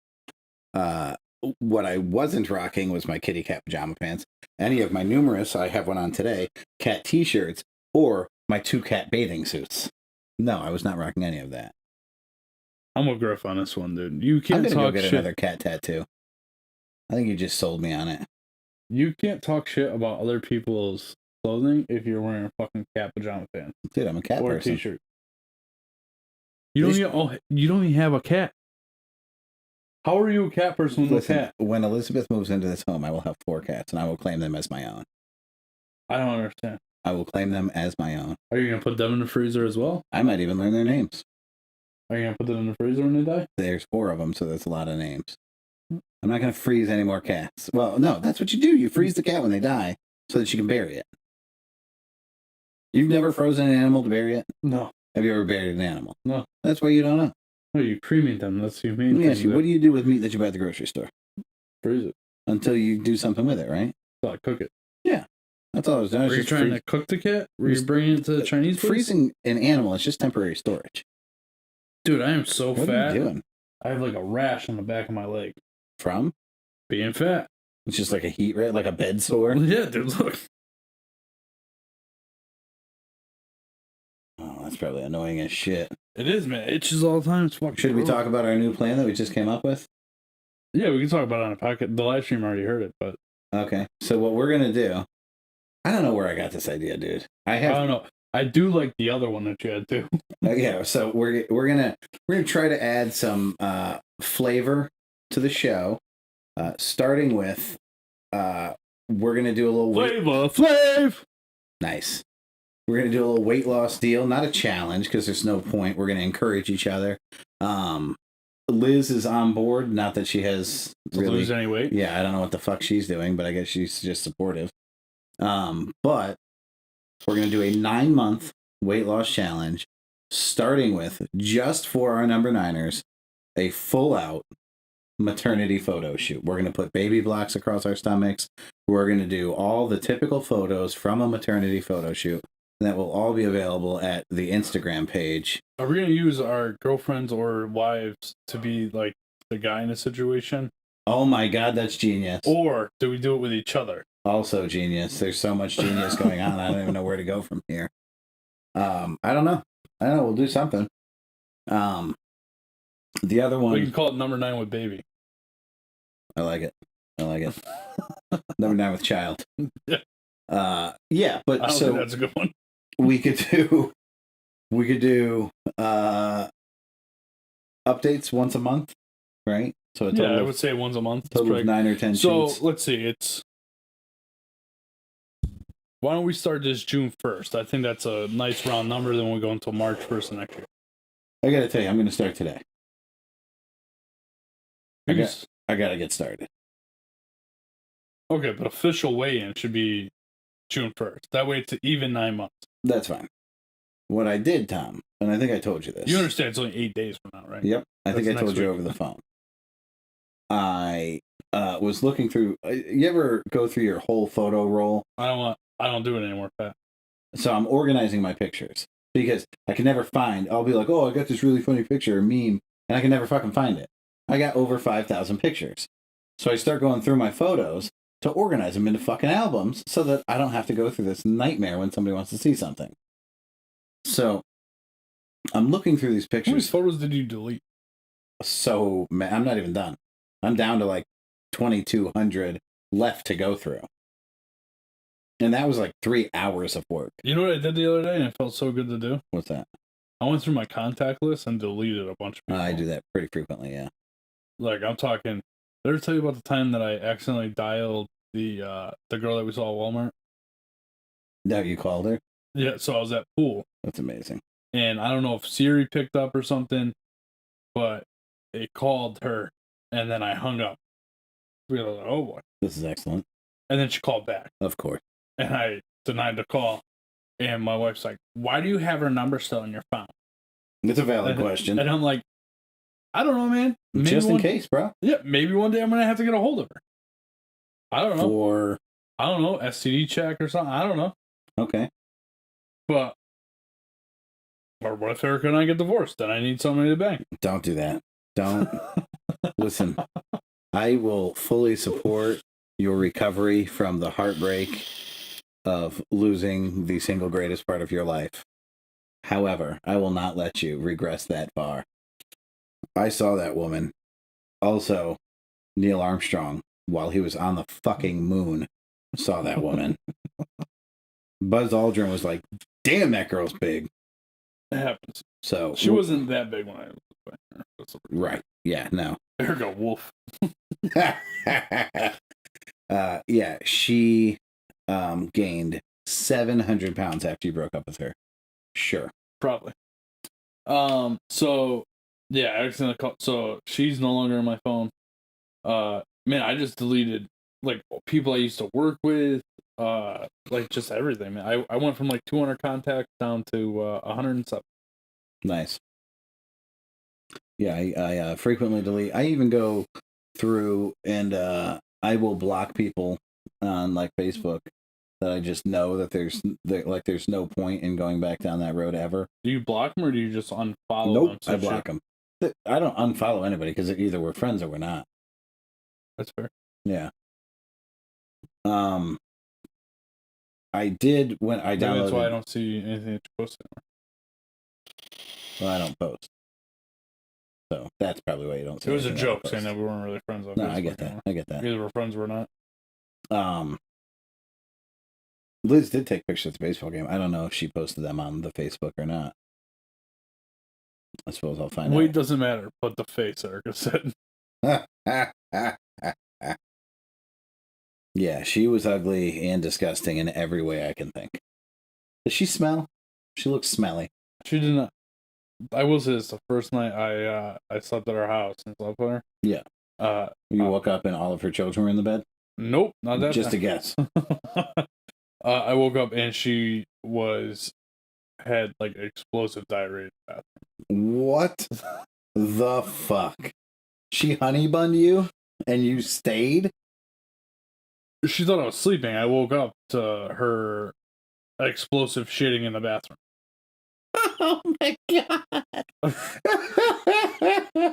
What I wasn't rocking was my kitty cat pajama pants. Any of my numerous, I have one on today, cat t-shirts, or my 2 cat bathing suits. No, I was not rocking any of that. I'm with Griff on this one, dude. You I'm can't going to go talk get shit. another cat tattoo. I think you just sold me on it. You can't talk shit about other people's clothing if you're wearing a fucking cat pajama pants Dude, I'm a cat or person. a t-shirt. You don't even have a cat. How are you a cat person with a cat? When Elizabeth moves into this home, I will have 4 cats, and I will claim them as my own. I don't understand. I will claim them as my own. Are you going to put them in the freezer as well? I might even learn their names. Are you going to put them in the freezer when they die? There's 4 of them, so that's a lot of names. I'm not going to freeze any more cats. Well, no, that's what you do. You freeze the cat when they die so that you can bury it. You've never frozen an animal to bury it? No. Have you ever buried an animal? No. That's why you don't know. No, you cremate them. That's the main Let me thing. ask you, what do you do with meat that you buy at the grocery store? Freeze it. Until you do something with it, right? So I cook it. Yeah. That's all I was doing. Are you trying to cook the cat? Were you bringing it to the Chinese place? Freezing an animal is just temporary storage. Dude, I am so What fat. are you doing? I have like a rash on the back of my leg. From? Being fat. It's just like a heat ray, like a bed sore. Yeah, dude, look. Oh, that's probably annoying as shit. It is, man. It itches all the time. It's fucking Should we brutal. talk about our new plan that we just came up with? Yeah, we can talk about it on a podcast. The live stream already heard it, but Okay. So what we're gonna do? I don't know where I got this idea, dude. I don't know. I do like the other one that you had too. Yeah. So we're gonna try to add some flavor to the show. Starting with we're gonna do a little Flav. Nice. We're going to do a little weight loss deal, not a challenge because there's no point. We're going to encourage each other. Liz is on board. Not that she has really lose any weight. Yeah, I don't know what the fuck she's doing, but I guess she's just supportive. But we're going to do a 9-month weight loss challenge, starting with, just for our number 9ers, a full out maternity photo shoot. We're going to put baby blocks across our stomachs. We're going to do all the typical photos from a maternity photo shoot. That will all be available at the Instagram page. Are we going to use our girlfriends or wives to be like the guy in a situation? Oh my God, that's genius. Or do we do it with each other? Also genius. There's so much genius going on. I don't even know where to go from here. I don't know. We'll do something. The other one. We can call it number 9 with baby. I like it. Number 9 with child. Yeah, but I don't think that's a good one. we could do updates once a month, right? So a total I would say once a month. Total of 9 or 10 So shoots. let's see. Why don't we start this June 1st? I think that's a nice round number. Then we'll go until March 1st of next year. I gotta tell you, I'm gonna start today. I Yes. gotta get started. Okay, but official weigh-in should be June 1st. That way it's an even 9 months. That's fine. What I did, Tom, and I think I told you this. You understand it's only 8 days from now, right? Yep. I think I That's told next you week. over the phone. I was looking through. You ever go through your whole photo roll? I don't do it anymore, Pat. So I'm organizing my pictures because I can never find. I'll be like, oh, I got this really funny picture or meme, and I can never fucking find it. I got over 5,000 pictures. So I start going through my photos to organize them into fucking albums so that I don't have to go through this nightmare when somebody wants to see something. So I'm looking through these How many pictures. photos did you delete? So I'm not even done. I'm down to like 2,200 left to go through. And that was like 3 hours of work. You know what I did the other day and it felt so good to do? What's that? I went through my contact list and deleted a bunch of people. I do that pretty frequently, yeah. Like, I'm talking... Did I ever tell you about the time that I accidentally dialed the girl that we saw at Walmart? No, you called her? Yeah, so I was at pool. That's amazing. And I don't know if Siri picked up or something, but it called her, and then I hung up. We were like, oh boy. This is excellent. And then she called back, Of course. and I denied the call. And my wife's like, why do you have her number still in your phone? It's a valid question. And I'm like, I don't know, man. Maybe Just in case, bro. Yeah, maybe one day I'm going to have to get a hold of her. I don't know. For I don't know, STD check or something. I don't know. okay. But or what if Erica and I get divorced? Then I need somebody to bang. Don't do that. Don't listen. I will fully support your recovery from the heartbreak of losing the single greatest part of your life. However, I will not let you regress that far. I saw that woman. Also, Neil Armstrong, while he was on the fucking moon, saw that woman. Buzz Aldrin was like, damn, that girl's big. It happens. So She wasn't that big when I was banging her. right. Yeah, no. Erica Wolf. Yeah, she gained 700 pounds after you broke up with her. Sure. Probably. So yeah, accidentally call. So she's no longer on my phone. Man, I just deleted like people I used to work with, like just everything, man. I went from like 200 contacts down to 107. Nice. Yeah, I frequently delete. I even go through and I will block people on like Facebook that I just know that there's no point in going back down that road ever. Do you block them or do you just unfollow Nope, them? I block them. I don't unfollow anybody because either we're friends or we're not. That's fair. Yeah. I did when I downloaded. Maybe that's why I don't see anything that you post anymore. Well, I don't post. So that's probably why you don't see It was a anything that I joke saying post. that we weren't really friends on No, Facebook I get that. anymore. I get that. Either we're friends or we're not. Liz did take pictures at the baseball game. I don't know if she posted them on the Facebook or not. I suppose I'll find Weight doesn't matter, but the face, Erica said. out. Yeah, she was ugly and disgusting in every way I can think. Does she smell? She looks smelly. She did not. I will say this: the first night I slept at her house and slept with her. Yeah. You woke up and all of her children were in the bed? Nope, not that. Just a guess. I woke up and she had like explosive diarrhea. What the fuck? She honey bunned you and you stayed? She thought I was sleeping. I woke up to her explosive shitting in the bathroom. Oh my god.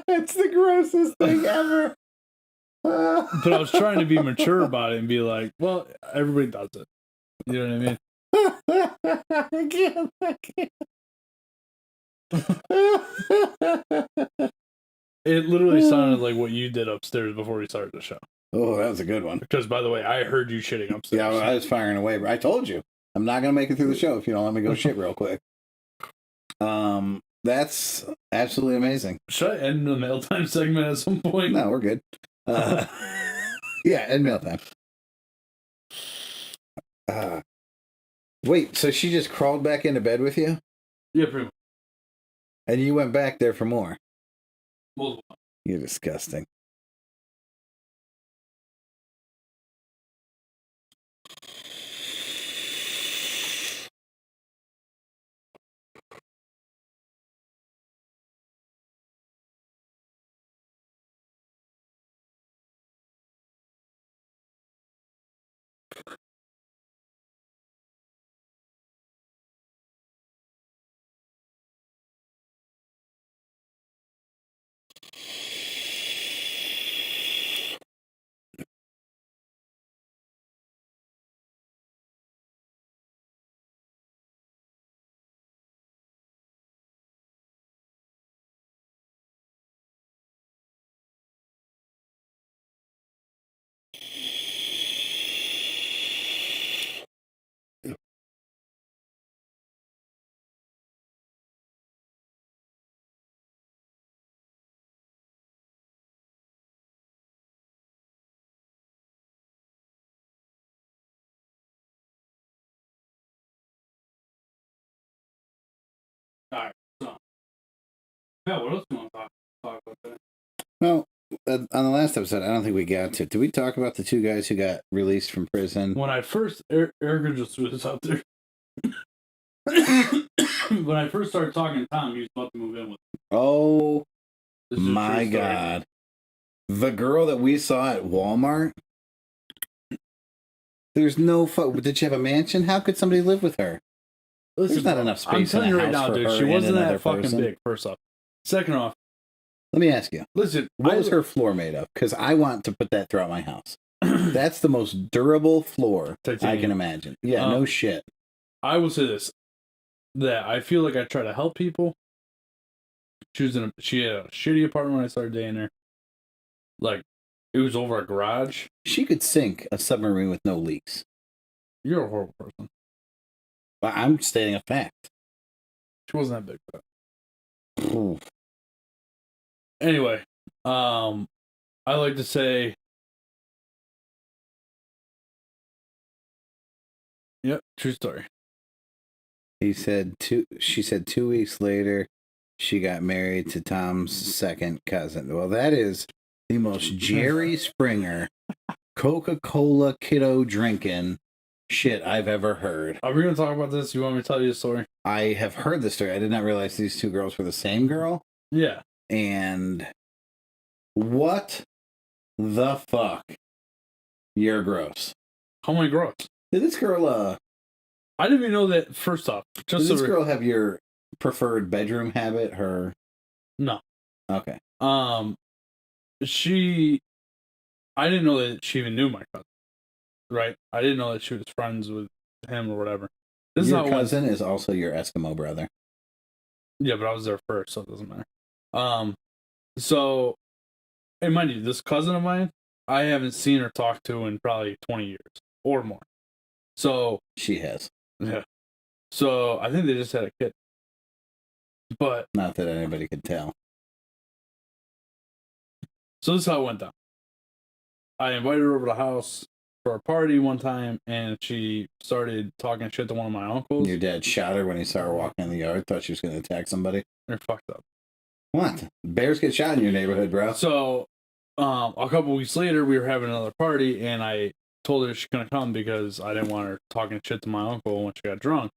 It's the grossest thing ever. But I was trying to be mature about it and be like, well, everybody does it. You know what I mean? It literally sounded like what you did upstairs before we started the show. Oh, that was a good one. Because, by the way, I heard you shitting upstairs. Yeah, I was firing away. I told you. I'm not going to make it through the show if you don't let me go shit real quick. That's absolutely amazing. Should I end the mail time segment at some point? No, we're good. Yeah, end mail time. Wait, so she just crawled back into bed with you? Yeah, pretty much. And you went back there for more? Multiple. You're disgusting. All right. So, yeah, what else do you want to talk about today? Well, on the last episode, I don't think we got to. Did we talk about the two guys who got released from prison? When I first, Erica just threw this out there. When I first started talking to Tom, he was about to move in with me. Oh, This is a my true story. God. The girl that we saw at Walmart, There's no did she have a mansion? How could somebody live with her? Listen, There's not enough space. I'm telling in you a right house now, for dude. her She and wasn't another that fucking person. big. First off, second off, let me ask you. listen. What was her floor made of? Because I want to put that throughout my house. That's the most durable floor Titanium. I can imagine. Yeah, no shit. I will say this: that I feel like I try to help people. She had a shitty apartment when I started dating her. Like, it was over a garage. She could sink a submarine with no leaks. You're a horrible person. But I'm stating a fact. She wasn't that big for that. Anyway, I like to say, yep, true story. She said 2 weeks later, she got married to Tom's second cousin. Well, that is the most Jerry Springer Coca-Cola kiddo drinking shit I've ever heard. Are we going to talk about this? You want me to tell you the story? I have heard the story. I did not realize these two girls were the same girl. Yeah. And what the fuck? You're gross. How many gross? Did this girl, I didn't even know that, first off. Does this girl have your preferred bedroom habit? No. Okay. I didn't know that she even knew my cousin. Right? I didn't know that she was friends with him or whatever. Your cousin is also your Eskimo brother. Yeah, but I was there first, so it doesn't matter. So, and mind you, this cousin of mine, I haven't seen or talked to in probably 20 years or more. So she has. Yeah. So I think they just had a kid. But not that anybody could tell. So this is how it went down. I invited her over to the house for a party one time, and she started talking shit to one of my uncles. Your dad shot her when he saw her walking in the yard, thought she was going to attack somebody. They're fucked up. What? Bears get shot in your neighborhood, bro. So, a couple weeks later, we were having another party, and I told her she couldn't come because I didn't want her talking shit to my uncle when she got drunk,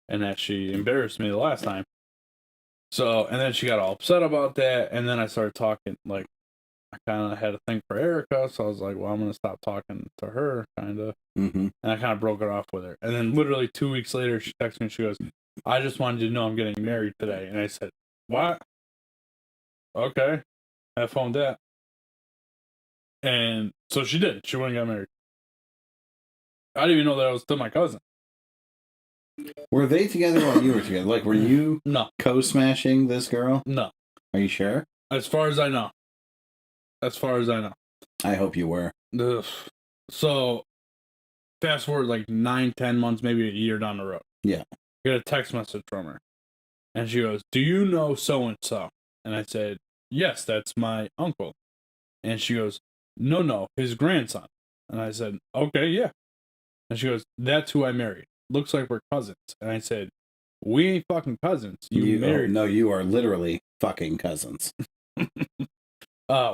and that she embarrassed me the last time. So, and then she got all upset about that, and then I started talking, like, I kind of had a thing for Erica, so I was like, well, I'm going to stop talking to her, kind of. Mm-hmm. And I kind of broke it off with her. And then literally 2 weeks later, she texted me and she goes, I just wanted you to know I'm getting married today. And I said, what? Okay. Have fun with that. And so she did. She went and got married. I didn't even know that I was still my cousin. Were they together while you were together? Like, were you no co-smashing this girl? No. Are you sure? As far as I know. As far as I know. I hope you were. Ugh. So, fast forward like 9-10 months, maybe a year down the road. Yeah. I get a text message from her. And she goes, do you know so-and-so? And I said, yes, that's my uncle. And she goes, no, his grandson. And I said, okay, yeah. And she goes, that's who I married. Looks like we're cousins. And I said, we ain't fucking cousins. You married. No, you are literally fucking cousins.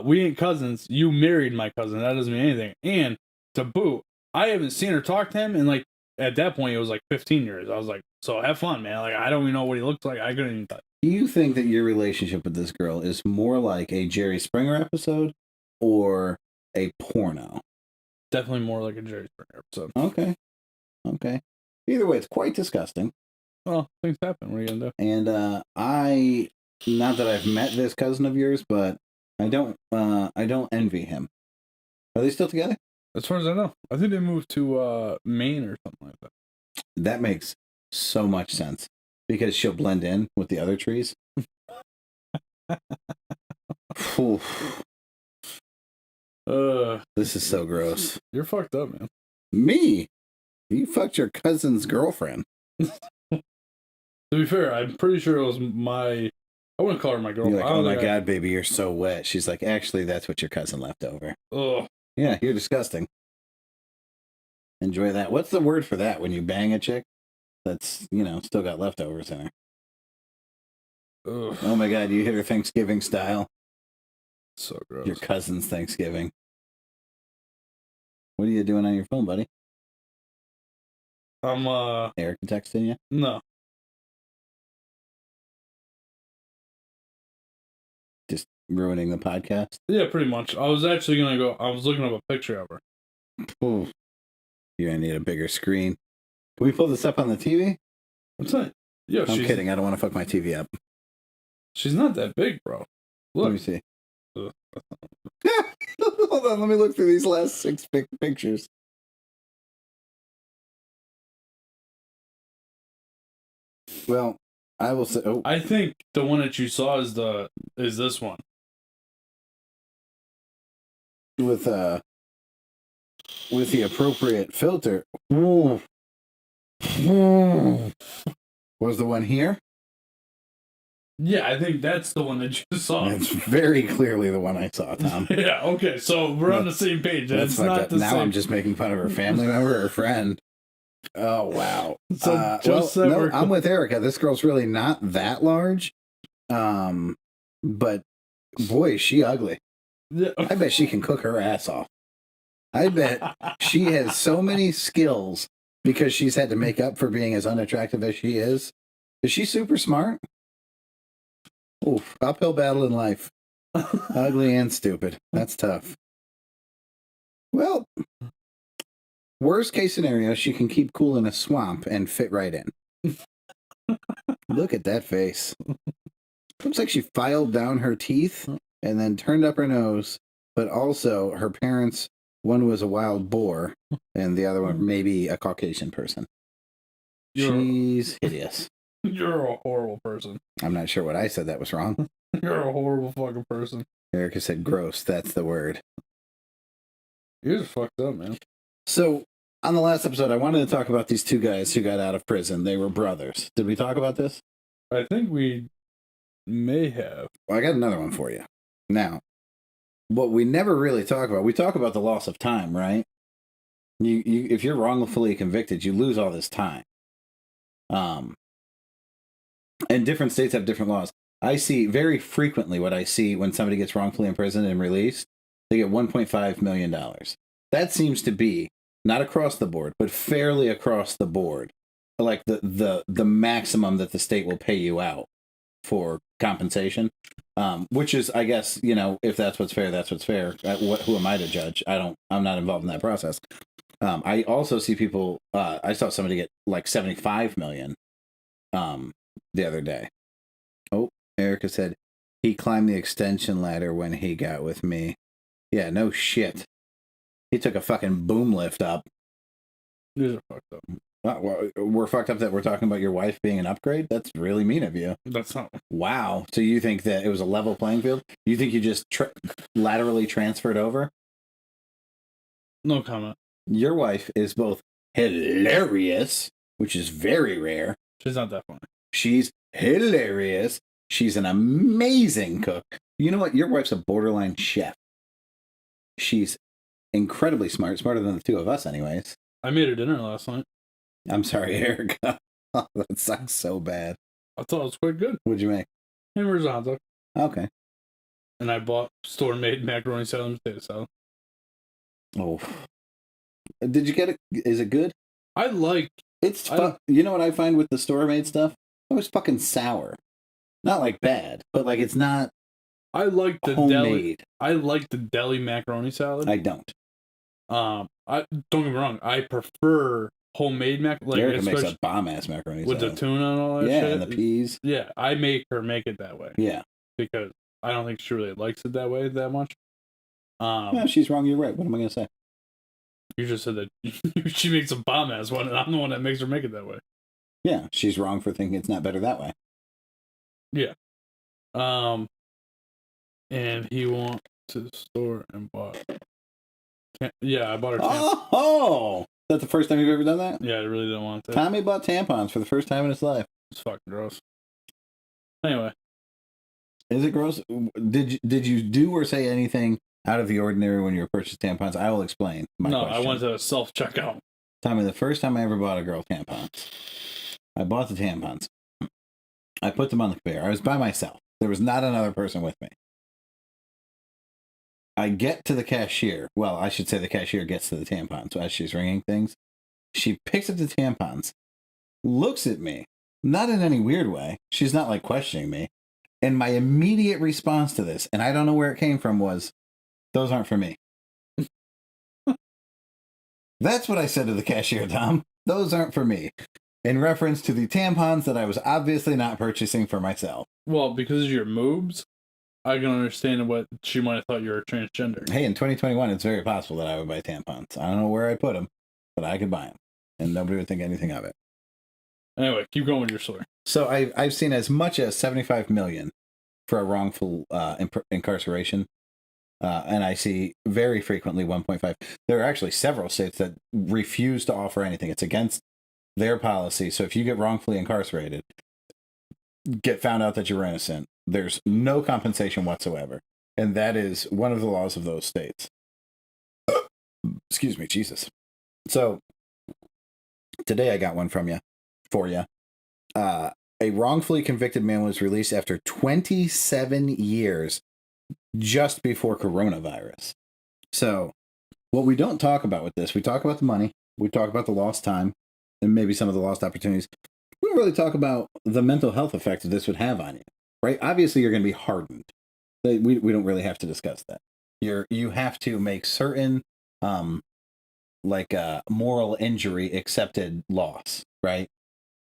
We ain't cousins. You married my cousin. That doesn't mean anything. And to boot, I haven't seen her talk to him. And like, at that point, it was like 15 years. I was like, so have fun, man. Like, I don't even know what he looks like. I couldn't even touch. Do you think that your relationship with this girl is more like a Jerry Springer episode or a porno? Definitely more like a Jerry Springer episode. Okay. Either way, it's quite disgusting. Well, things happen. What are you gonna do? And not that I've met this cousin of yours, but I don't envy him. Are they still together? As far as I know, I think they moved to Maine or something like that. That makes so much sense because she'll blend in with the other trees. This is so gross. You're fucked up, man. Me? You fucked your cousin's girlfriend. To be fair, I'm pretty sure it was I wouldn't call her my girlfriend. You're like, oh my God, baby, you're so wet. She's like, actually, that's what your cousin left over. Ugh. Yeah, you're disgusting. Enjoy that. What's the word for that when you bang a chick that's, still got leftovers in her? Ugh. Oh my God, you hit her Thanksgiving style. So gross. Your cousin's Thanksgiving. What are you doing on your phone, buddy? I'm Erica texting you? No. Just ruining the podcast? Yeah, pretty much. I was actually gonna go. I was looking up a picture of her. Ooh. You're going to need a bigger screen. Can we pull this up on the TV? What's that? Yo, I'm kidding. I don't want to fuck my TV up. She's not that big, bro. Look. Let me see. Hold on. Let me look through these last 6 pictures. Well, I will say. Oh. I think the one that you saw is this one. With the appropriate filter. Ooh. Was the one here? Yeah, I think that's the one that you saw. It's very clearly the one I saw, Tom. Yeah, okay, so we're on the same page. That's not the now same. I'm just making fun of her family member or friend. Oh, wow. So I'm with Erica. This girl's really not that large. But boy, is she ugly. Yeah. I bet she can cook her ass off. I bet she has so many skills because she's had to make up for being as unattractive as she is. Is she super smart? Oof, uphill battle in life. Ugly and stupid. That's tough. Well, worst case scenario, she can keep cool in a swamp and fit right in. Look at that face. Looks like she filed down her teeth and then turned up her nose, but also her parents, one was a wild boar and the other one maybe a Caucasian person. She's hideous. You're a horrible person. I'm not sure what I said that was wrong. You're a horrible fucking person. Erica said gross. That's the word. You're just fucked up, man. So, on the last episode, I wanted to talk about these 2 guys who got out of prison. They were brothers. Did we talk about this? I think we may have. Well, I got another one for you. Now, what we never really talk about, we talk about the loss of time, right? You if you're wrongfully convicted, you lose all this time. And different states have different laws. I see very frequently what I see when somebody gets wrongfully imprisoned and released, they get $1.5 million. That seems to be, not across the board, but fairly across the board, like the maximum that the state will pay you out for compensation, which is, I guess, if that's what's fair, that's what's fair. Who am I to judge? I'm not involved in that process. I also see people, I saw somebody get like 75 million the other day. Oh, Erica said he climbed the extension ladder when he got with me. Yeah, no shit. He took a fucking boom lift up. These are fucked up. We're fucked up that we're talking about your wife being an upgrade? That's really mean of you. That's not. Wow. So you think that it was a level playing field? You think you just laterally transferred over? No comment. Your wife is both hilarious, which is very rare. She's not that funny. She's hilarious. She's an amazing cook. You know what? Your wife's a borderline chef. She's incredibly smart, smarter than the 2 of us anyways. I made her dinner last night. I'm sorry, Erica. Oh, that sucks so bad. I thought it was quite good. What'd you make? Hamburger risotto. Okay. And I bought store-made macaroni salad and potato salad. Oh. Did you get it? Is it good? I like... It's you know what I find with the store-made stuff? It was fucking sour. Not like bad, but like it's not I like the homemade. deli. I like the deli macaroni salad. I don't. I don't get me wrong. I prefer homemade macaroni. Erica makes a bomb-ass macaroni with salad. the tuna and all that shit. Yeah, and the peas. Yeah, I make her make it that way. Yeah. Because I don't think she really likes it that way that much. No, she's wrong. You're right. What am I going to say? You just said that she makes a bomb-ass one, and I'm the one that makes her make it that way. Yeah, she's wrong for thinking it's not better that way. Yeah. And he went to the store and bought... Yeah, I bought her tampons. Oh! Is that the first time you've ever done that? Yeah, I really didn't want to. Tommy bought tampons for the first time in his life. It's fucking gross. Anyway. Is it gross? Did you do or say anything out of the ordinary when you purchased tampons? I will explain my question. I went to self-checkout. Tommy, the first time I ever bought a girl tampons, I bought the tampons. I put them on the conveyor. I was by myself. There was not another person with me. I get to the cashier. Well, I should say the cashier gets to the tampons as she's ringing things. She picks up the tampons, looks at me, not in any weird way. She's not like questioning me. And my immediate response to this, and I don't know where it came from, was, those aren't for me. That's what I said to the cashier, Tom. Those aren't for me. In reference to the tampons that I was obviously not purchasing for myself. Well, because of your moves, I can understand what she might have thought you were transgender. Hey, in 2021, it's very possible that I would buy tampons. I don't know where I put them, but I could buy them, and nobody would think anything of it. Anyway, keep going with your story. So I've seen as much as 75 million for a wrongful incarceration, and I see very frequently 1.5. There are actually several states that refuse to offer anything. It's against their policy. So if you get wrongfully incarcerated, get found out that you're innocent, there's no compensation whatsoever. And that is one of the laws of those states. Excuse me, Jesus. So today I got one for you. A wrongfully convicted man was released after 27 years just before coronavirus. So what we don't talk about with this, we talk about the money, we talk about the lost time, and maybe some of the lost opportunities. We don't really talk about the mental health effect that this would have on you, right? Obviously, you're going to be hardened. We don't really have to discuss that. You have to make certain moral injury accepted loss, right?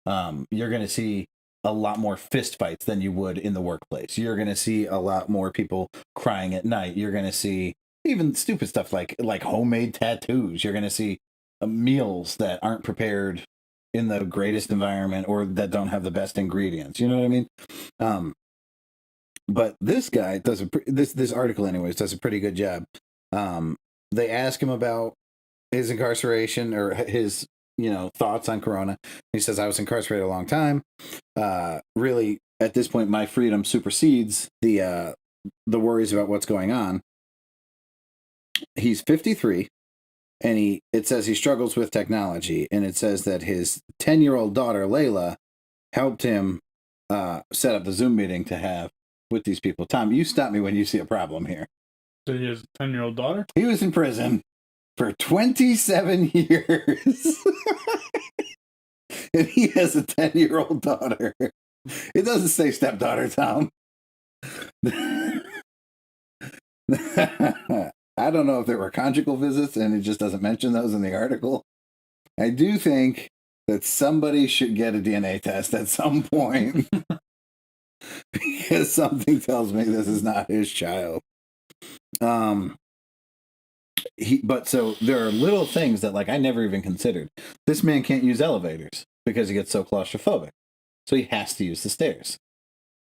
You're going to see a lot more fist fights than you would in the workplace. You're going to see a lot more people crying at night. You're going to see even stupid stuff like homemade tattoos. You're going to see meals that aren't prepared in the greatest environment or that don't have the best ingredients. You know what I mean? But this guy does this article anyways does a pretty good job. They ask him about his incarceration or his thoughts on corona. He says, I was incarcerated a long time. Really, at this point, my freedom supersedes the worries about what's going on. He's 53. And it says he struggles with technology, and it says that his 10-year-old daughter, Layla, helped him set up the Zoom meeting to have with these people. Tom, you stop me when you see a problem here. So he has a 10-year-old daughter? He was in prison for 27 years. And he has a 10-year-old daughter. It doesn't say stepdaughter, Tom. I don't know if there were conjugal visits, and it just doesn't mention those in the article. I do think that somebody should get a DNA test at some point because something tells me this is not his child. But so there are little things that I never even considered. This man can't use elevators because he gets so claustrophobic. So he has to use the stairs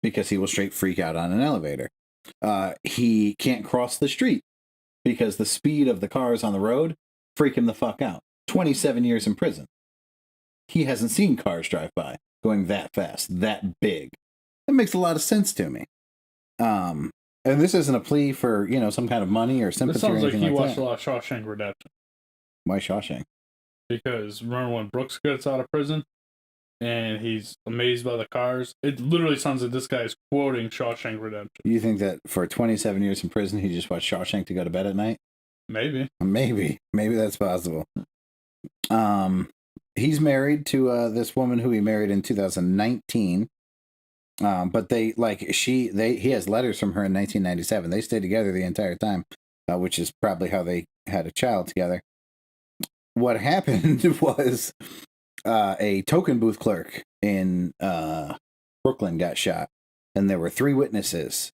because he will straight freak out on an elevator. He can't cross the street because the speed of the cars on the road freak him the fuck out. 27 years in prison. He hasn't seen cars drive by going that fast, that big. That makes a lot of sense to me. And this isn't a plea for, some kind of money or sympathy. This sounds or like anything he watched that. a lot of Shawshank Redemption. Why Shawshank? Because remember when Brooks gets out of prison and he's amazed by the cars? It literally sounds like this guy is quoting Shawshank Redemption. You think that for 27 years in prison, he just watched Shawshank to go to bed at night? Maybe. Maybe that's possible. He's married to this woman who he married in 2019. But he has letters from her in 1997. They stayed together the entire time, which is probably how they had a child together. What happened was a token booth clerk in Brooklyn got shot, and there were 3 witnesses.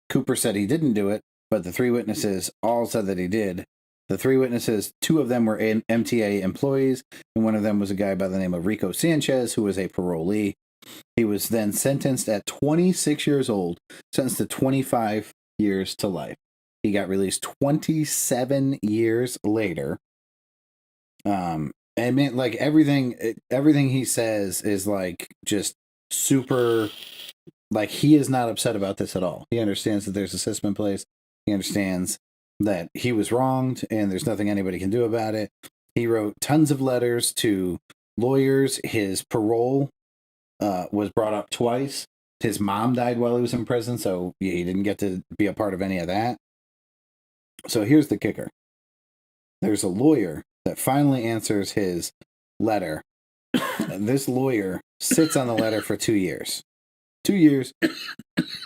Cooper said he didn't do it, but the 3 witnesses all said that he did. The 3 witnesses, 2 of them were MTA employees, and one of them was a guy by the name of Rico Sanchez, who was a parolee. He was then sentenced at 26 years old, sentenced to 25 years to life. He got released 27 years later. And man, everything he says is just super, he is not upset about this at all. He understands that there's a system in place. He understands that he was wronged and there's nothing anybody can do about it. He wrote tons of letters to lawyers. His parole was brought up twice. His mom died while he was in prison, so he didn't get to be a part of any of that. So here's the kicker. There's a lawyer that finally answers his letter. And this lawyer sits on the letter for 2 years. 2 years.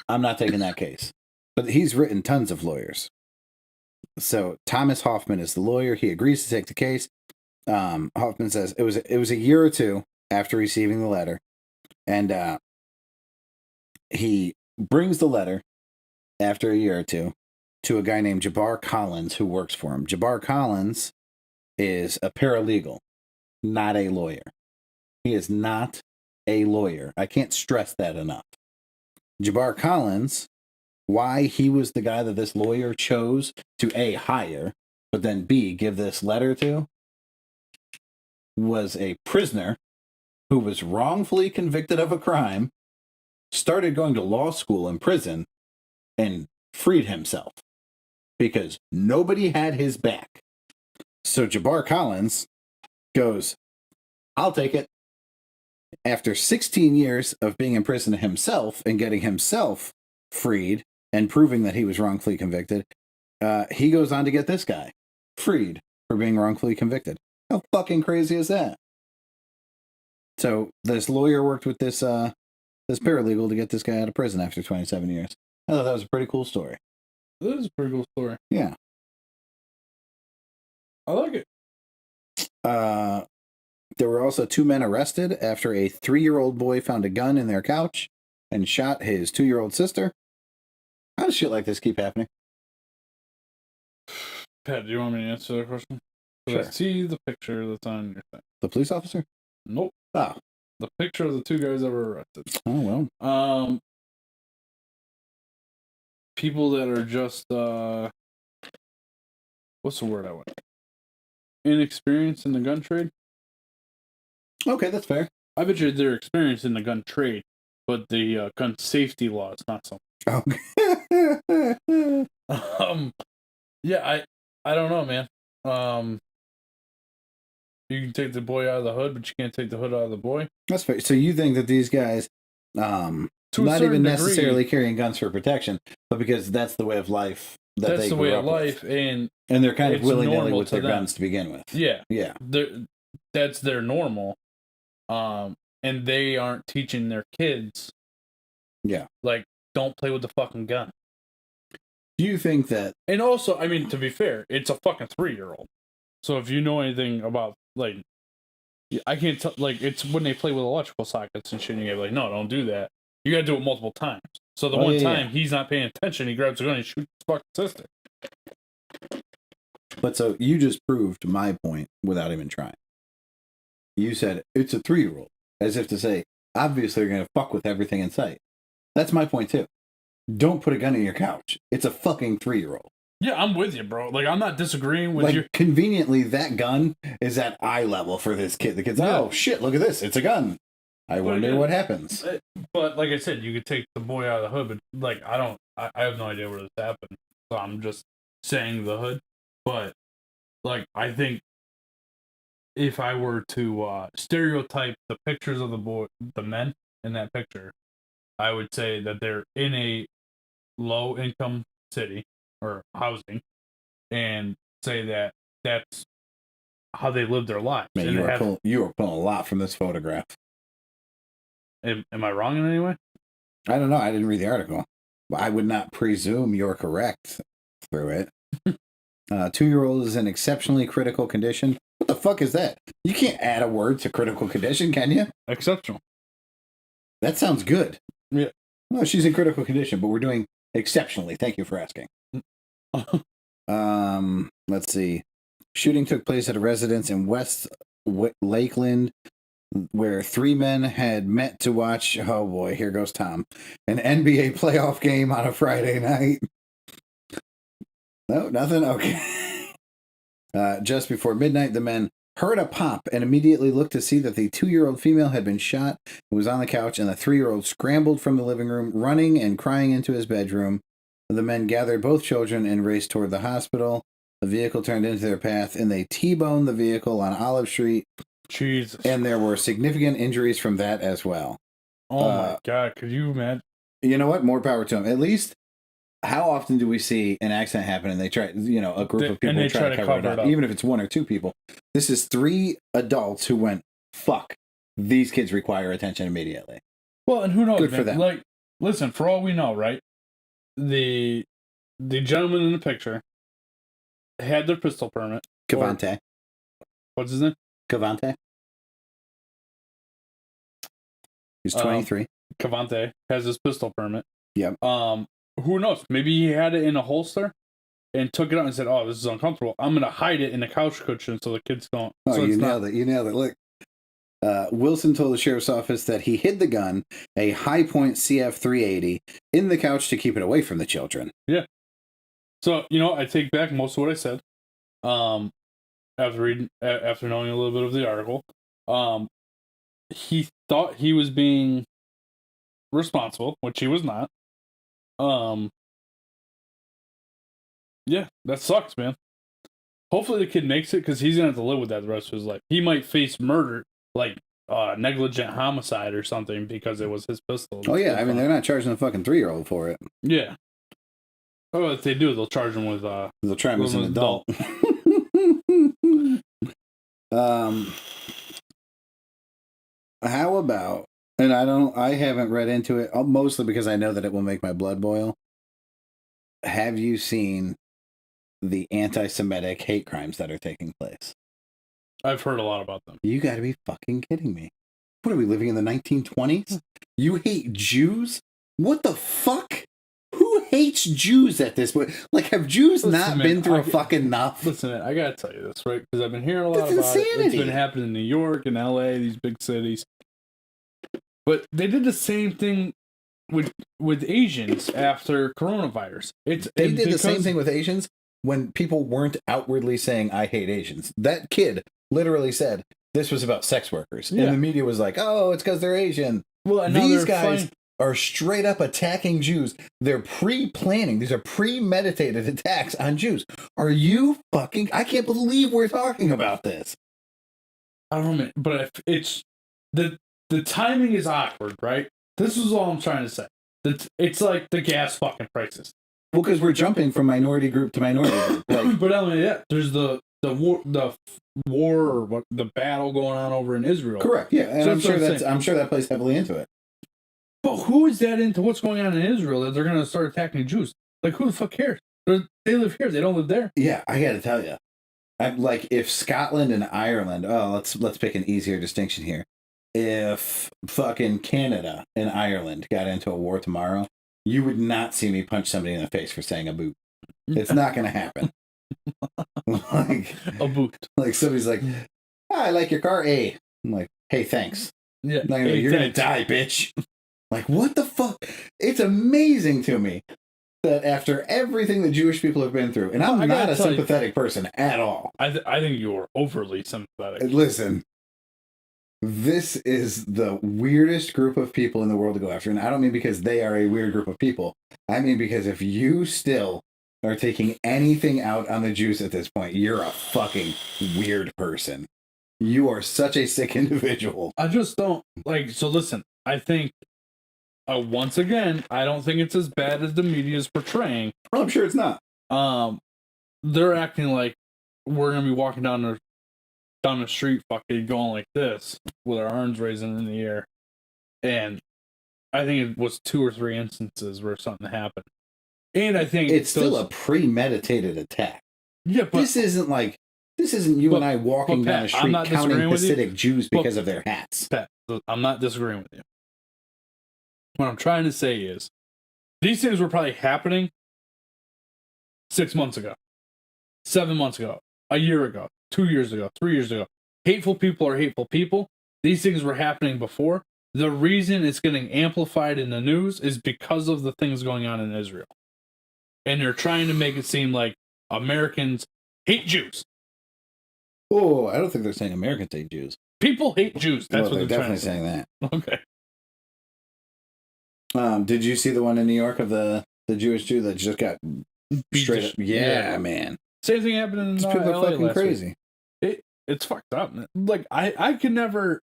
I'm not taking that case. But he's written tons of lawyers. So Thomas Hoffman is the lawyer. He agrees to take the case. Hoffman says it was a year or two after receiving the letter, and he brings the letter after a year or two to a guy named Jabbar Collins who works for him. Jabbar Collins is a paralegal, not a lawyer. He is not a lawyer. I can't stress that enough. Jabbar Collins, why he was the guy that this lawyer chose to A, hire, but then B, give this letter to, was a prisoner who was wrongfully convicted of a crime, started going to law school in prison, and freed himself because nobody had his back. So Jabbar Collins goes, I'll take it. After 16 years of being in prison himself and getting himself freed and proving that he was wrongfully convicted, he goes on to get this guy freed for being wrongfully convicted. How fucking crazy is that? So this lawyer worked with this paralegal to get this guy out of prison after 27 years. I thought that was a pretty cool story. This is a pretty cool story. Yeah. I like it. There were also 2 men arrested after a 3-year-old boy found a gun in their couch and shot his 2-year-old sister. How does shit like this keep happening? Pat, do you want me to answer that question? Sure. I see the picture that's on your thing. The police officer? Nope. Oh. The picture of the 2 guys that were arrested. Oh, well. People that are just, what's the word I want? Inexperienced in the gun trade? Okay, that's fair. I bet you they're experienced in the gun trade, but the gun safety law is not so. Okay. Yeah, I don't know, man. You can take the boy out of the hood, but you can't take the hood out of the boy. That's fair. So you think that these guys, not even necessarily carrying guns for protection, but because that's the way of life that that's they the grew way up of life, with. and they're kind of it's willy-nilly normal with to their them. guns to begin with. Yeah. Yeah. That's their normal. And they aren't teaching their kids. Yeah. Like, don't play with the fucking gun. Do you think that... And also, I mean, to be fair, it's a fucking 3-year-old. So if you know anything about, like, I can't tell, like, it's when they play with electrical sockets and shit, and you're like, no, don't do that. You gotta do it multiple times. So the one time he's not paying attention, he grabs a gun and shoots his fucking sister. But so you just proved my point without even trying. You said it's a 3-year-old, as if to say, obviously you're going to fuck with everything in sight. That's my point too. Don't put a gun in your couch. It's a fucking 3-year-old. Yeah, I'm with you, bro. Like, I'm not disagreeing with you. Conveniently, that gun is at eye level for this kid. The kid's, oh shit, look at this. It's a gun. I wonder what happens. But like I said, you could take the boy out of the hood, but like, I have no idea where this happened. So I'm just saying the hood. But like, I think if I were to stereotype the pictures of the men in that picture, I would say that they're in a low income city or housing, and say that that's how they live their lives. Man, you are pulling a lot from this photograph. Am I wrong in any way? I don't know. I didn't read the article. But I would not presume you're correct through it. 2-year-old is in exceptionally critical condition. What the fuck is that? You can't add a word to critical condition, can you? Exceptional. That sounds good. Yeah. Well, she's in critical condition, but we're doing exceptionally. Thank you for asking. Let's see. Shooting took place at a residence in West Lakeland, where 3 men had met to watch, oh boy, here goes Tom, an NBA playoff game on a Friday night. No, nothing? Okay. Just before midnight, the men heard a pop and immediately looked to see that the 2-year-old female had been shot, who was on the couch, and the 3-year-old scrambled from the living room, running and crying into his bedroom. The men gathered both children and raced toward the hospital. The vehicle turned into their path, and they T-boned the vehicle on Olive Street. Jesus. And there were significant injuries from that as well. Oh my God, could you imagine? You know what? More power to them. At least, how often do we see an accident happen and they try, a group of people try to cover it up, even if it's 1 or 2 people? This is 3 adults who went, fuck, these kids require attention immediately. Well, and who knows, Good for them. Like, listen, for all we know, right? The gentleman in the picture had their pistol permit. Cavante. what's his name? Cavante. He's 23. Cavante has his pistol permit. Yep. Who knows? Maybe he had it in a holster and took it out and said, "Oh, this is uncomfortable. I'm gonna hide it in a couch cushion so the kids don't." Oh, so you nailed it. You nailed it. Look. Wilson told the sheriff's office that he hid the gun, a High Point CF 380, in the couch to keep it away from the children. Yeah. So, I take back most of what I said. After knowing a little bit of the article, he thought he was being responsible, which he was not. Yeah, that sucks, man. Hopefully the kid makes it, because he's gonna have to live with that the rest of his life. He might face murder, like negligent homicide or something, because it was his pistol. Oh yeah, I mean, they're not charging a fucking 3-year-old for it. Yeah. Oh, if they do, they'll charge him with they'll try him as an adult. How about, and I haven't read into it, mostly because I know that it will make my blood boil. Have you seen the anti-Semitic hate crimes that are taking place? I've heard a lot about them. You gotta be fucking kidding me. What are we, living in the 1920s? You hate Jews? What the fuck? Who hates Jews at this point? Like, have Jews not been through fucking enough? Listen, man, I gotta tell you this, right? Because I've been hearing a lot about it. It's been happening in New York and LA, these big cities. But they did the same thing with Asians after coronavirus. They did the same thing with Asians when people weren't outwardly saying, "I hate Asians." That kid literally said this was about sex workers. Yeah. And the media was like, "Oh, it's because they're Asian." Well, and these guys are straight up attacking Jews. They're pre-planning. These are premeditated attacks on Jews. Are you fucking... I can't believe we're talking about this. I don't know, but it's... The timing is awkward, right? This is all I'm trying to say. It's like the gas fucking prices. Well, because we're jumping from minority group to minority group. Like, but I mean, yeah, there's the war or the battle going on over in Israel. Correct. Yeah, and so I'm sure that plays heavily into it. But who is that into what's going on in Israel that they're going to start attacking Jews? Like, who the fuck cares? They live here. They don't live there. Yeah, I got to tell you. I'm like, if Scotland and Ireland, let's pick an easier distinction here. If fucking Canada and Ireland got into a war tomorrow, you would not see me punch somebody in the face for saying a boot. It's not going to happen. Like a boot. Like somebody's like, I like your car, A. I'm like, hey, thanks. Yeah, you're going to die, bitch. Like, what the fuck? It's amazing to me that after everything the Jewish people have been through, and I'm not a sympathetic person at all. I think you're overly sympathetic. Listen, this is the weirdest group of people in the world to go after. And I don't mean because they are a weird group of people. I mean because if you still are taking anything out on the Jews at this point, you're a fucking weird person. You are such a sick individual. I just don't like. So listen, I think once again, I don't think it's as bad as the media is portraying. Oh, I'm sure it's not. They're acting like we're gonna be walking down the street, fucking going like this with our arms raising in the air, and I think it was 2 or 3 instances where something happened. And I think it's still a premeditated attack. Yeah, but this isn't you and I walking down the street counting Hasidic Jews because of their hats. Pat, I'm not disagreeing with you. What I'm trying to say is, these things were probably happening 6 months ago, 7 months ago, a year ago, 2 years ago, 3 years ago. Hateful people are hateful people. These things were happening before. The reason it's getting amplified in the news is because of the things going on in Israel. And they're trying to make it seem like Americans hate Jews. Oh, I don't think they're saying Americans hate Jews. People hate Jews. That's what they're definitely saying that. Okay. Did you see the one in New York of the Jewish Jew that just got straight up? Yeah, man. Same thing happened in people LA are fucking last crazy. Week. It's fucked up, man. Like I can never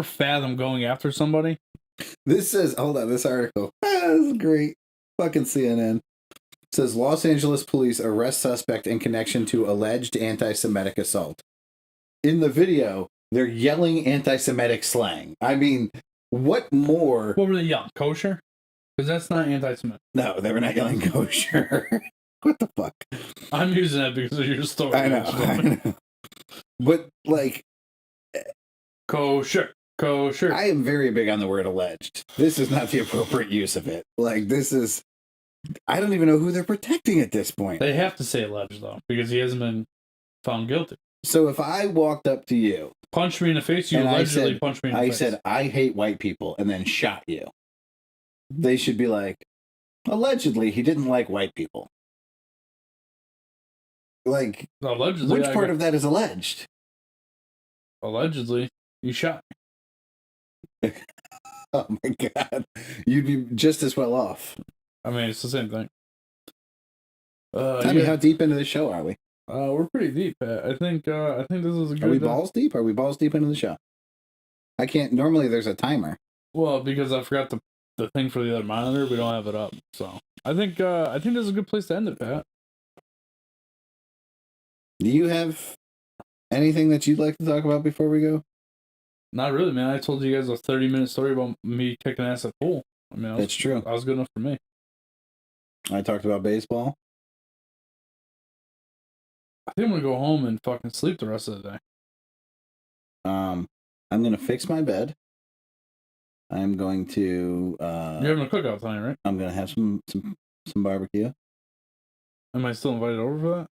fathom going after somebody. This says, hold on, this article. This is great. Fucking CNN. It says Los Angeles police arrest suspect in connection to alleged anti-Semitic assault. In the video, they're yelling anti-Semitic slang. I mean, what more? What were they yelling? Kosher? Because that's not anti-Semitic. No, they were not yelling kosher. What the fuck? I'm using that because of your story. I know. But, like, Kosher. I am very big on the word alleged. This is not the appropriate use of it. Like, this is... I don't even know who they're protecting at this point. They have to say alleged, though, because he hasn't been found guilty. So if I walked up to you... Punch me in the face, you allegedly punch me in the face. I said, I hate white people, and then shot you. They should be like, allegedly, he didn't like white people. Like, allegedly, which part of that is alleged? Allegedly, you shot me. Oh my God. You'd be just as well off. I mean, it's the same thing. Tell me, how deep into the show are we? We're pretty deep, Pat. I think this is a good... Are we balls deep? Are we balls deep into the show? I can't... Normally, there's a timer. Well, because I forgot the thing for the other monitor, we don't have it up. So I think this is a good place to end it, Pat. Do you have anything that you'd like to talk about before we go? Not really, man. I told you guys a 30-minute story about me kicking ass at pool. I mean, that's true. That was good enough for me. I talked about baseball. I think I'm gonna go home and fucking sleep the rest of the day. I'm gonna fix my bed. I'm going to... You're having a cookout tonight, right? I'm gonna have some barbecue. Am I still invited over for that?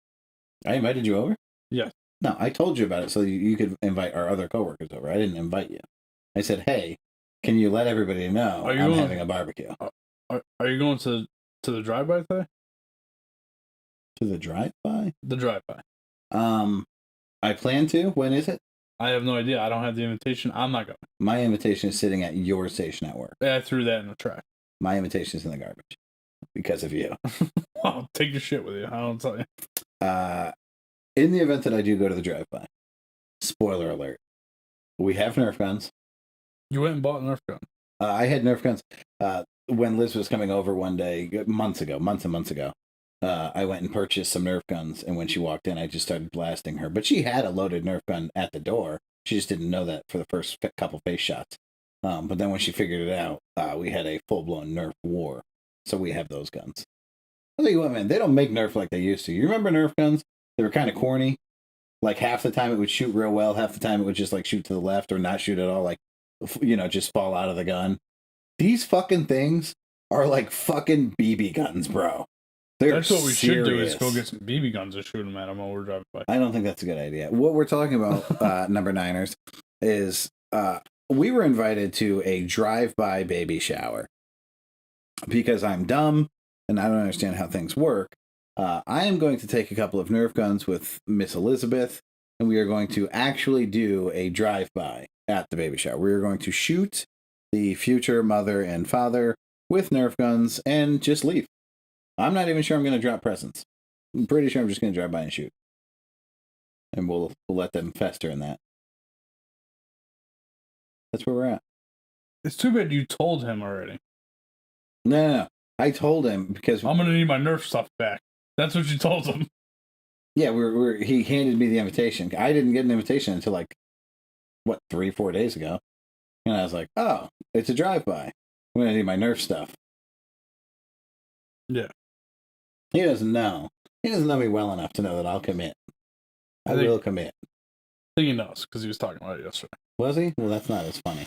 I invited you over? Yes. No, I told you about it so you could invite our other coworkers over. I didn't invite you. I said, hey, can you let everybody know I'm having a barbecue? Are you going to the drive-by today? To the drive-by? The drive-by. I plan to. When is it? I have no idea. I don't have the invitation. I'm not going. My invitation is sitting at your station at work. Yeah, I threw that in the trash. My invitation is in the garbage because of you. Well, take your shit with you. I don't tell you. In the event that I do go to the drive-by, spoiler alert, we have Nerf guns. You went and bought a Nerf gun. I had Nerf guns when Liz was coming over one day, months and months ago. I went and purchased some Nerf guns, and when she walked in, I just started blasting her. But she had a loaded Nerf gun at the door. She just didn't know that for the first couple face shots. But then when she figured it out, we had a full-blown Nerf war. So we have those guns. I'll tell you what, man, they don't make Nerf like they used to. You remember Nerf guns? They were kind of corny. Like, half the time it would shoot real well. Half the time it would just, like, shoot to the left or not shoot at all. Like, you know, just fall out of the gun. These fucking things are like fucking BB guns, bro. That's what we should do, is go get some BB guns and shoot them at them while we're driving by. I don't think that's a good idea. What we're talking about, number niners, is we were invited to a drive-by baby shower. Because I'm dumb and I don't understand how things work, I am going to take a couple of Nerf guns with Miss Elizabeth, and we are going to actually do a drive-by at the baby shower. We are going to shoot the future mother and father with Nerf guns and just leave. I'm not even sure I'm going to drop presents. I'm pretty sure I'm just going to drive by and shoot. And we'll let them fester in that. That's where we're at. It's too bad you told him already. No. I told him because... I'm going to need my Nerf stuff back. That's what you told him. Yeah, he handed me the invitation. I didn't get an invitation until 3-4 days ago. And I was like, oh, it's a drive-by. I'm going to need my Nerf stuff. Yeah. He doesn't know. He doesn't know me well enough to know that I'll commit. I will commit. I think he knows, because he was talking about it yesterday. Was he? Well, that's not as funny.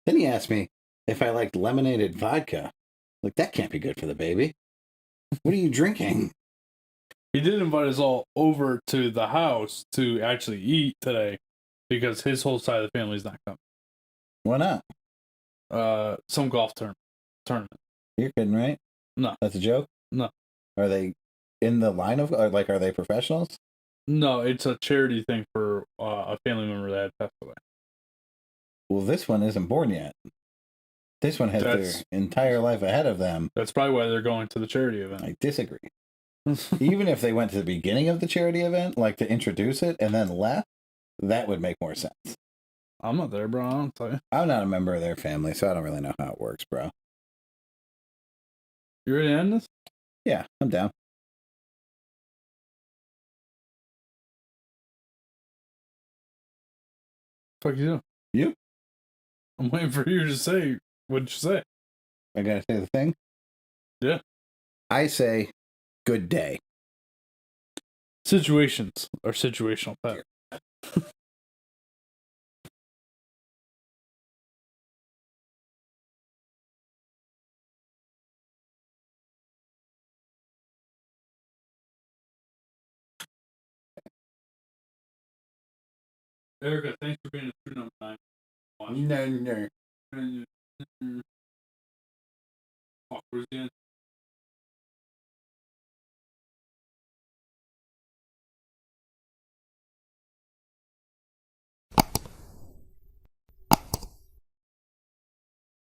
Then he asked me if I liked lemonade vodka. Like, that can't be good for the baby. What are you drinking? He did invite us all over to the house to actually eat today, because his whole side of the family's not coming. Why not? Some golf tournament. You're kidding, right? No. That's a joke? No. Are they in the line of, are they professionals? No, it's a charity thing for a family member that had passed away. Well, this one isn't born yet. This one has their entire life ahead of them. That's probably why they're going to the charity event. I disagree. Even if they went to the beginning of the charity event, like to introduce it and then left, that would make more sense. I'm not there, bro. I don't tell you. I'm not a member of their family, so I don't really know how it works, bro. You ready to end this? Yeah, I'm down. Fuck you. You? I'm waiting for you to say what'd you say. I gotta say the thing? Yeah. I say good day. situations are situational pet. Erica, thanks for being a true number 9. No. Awkward again.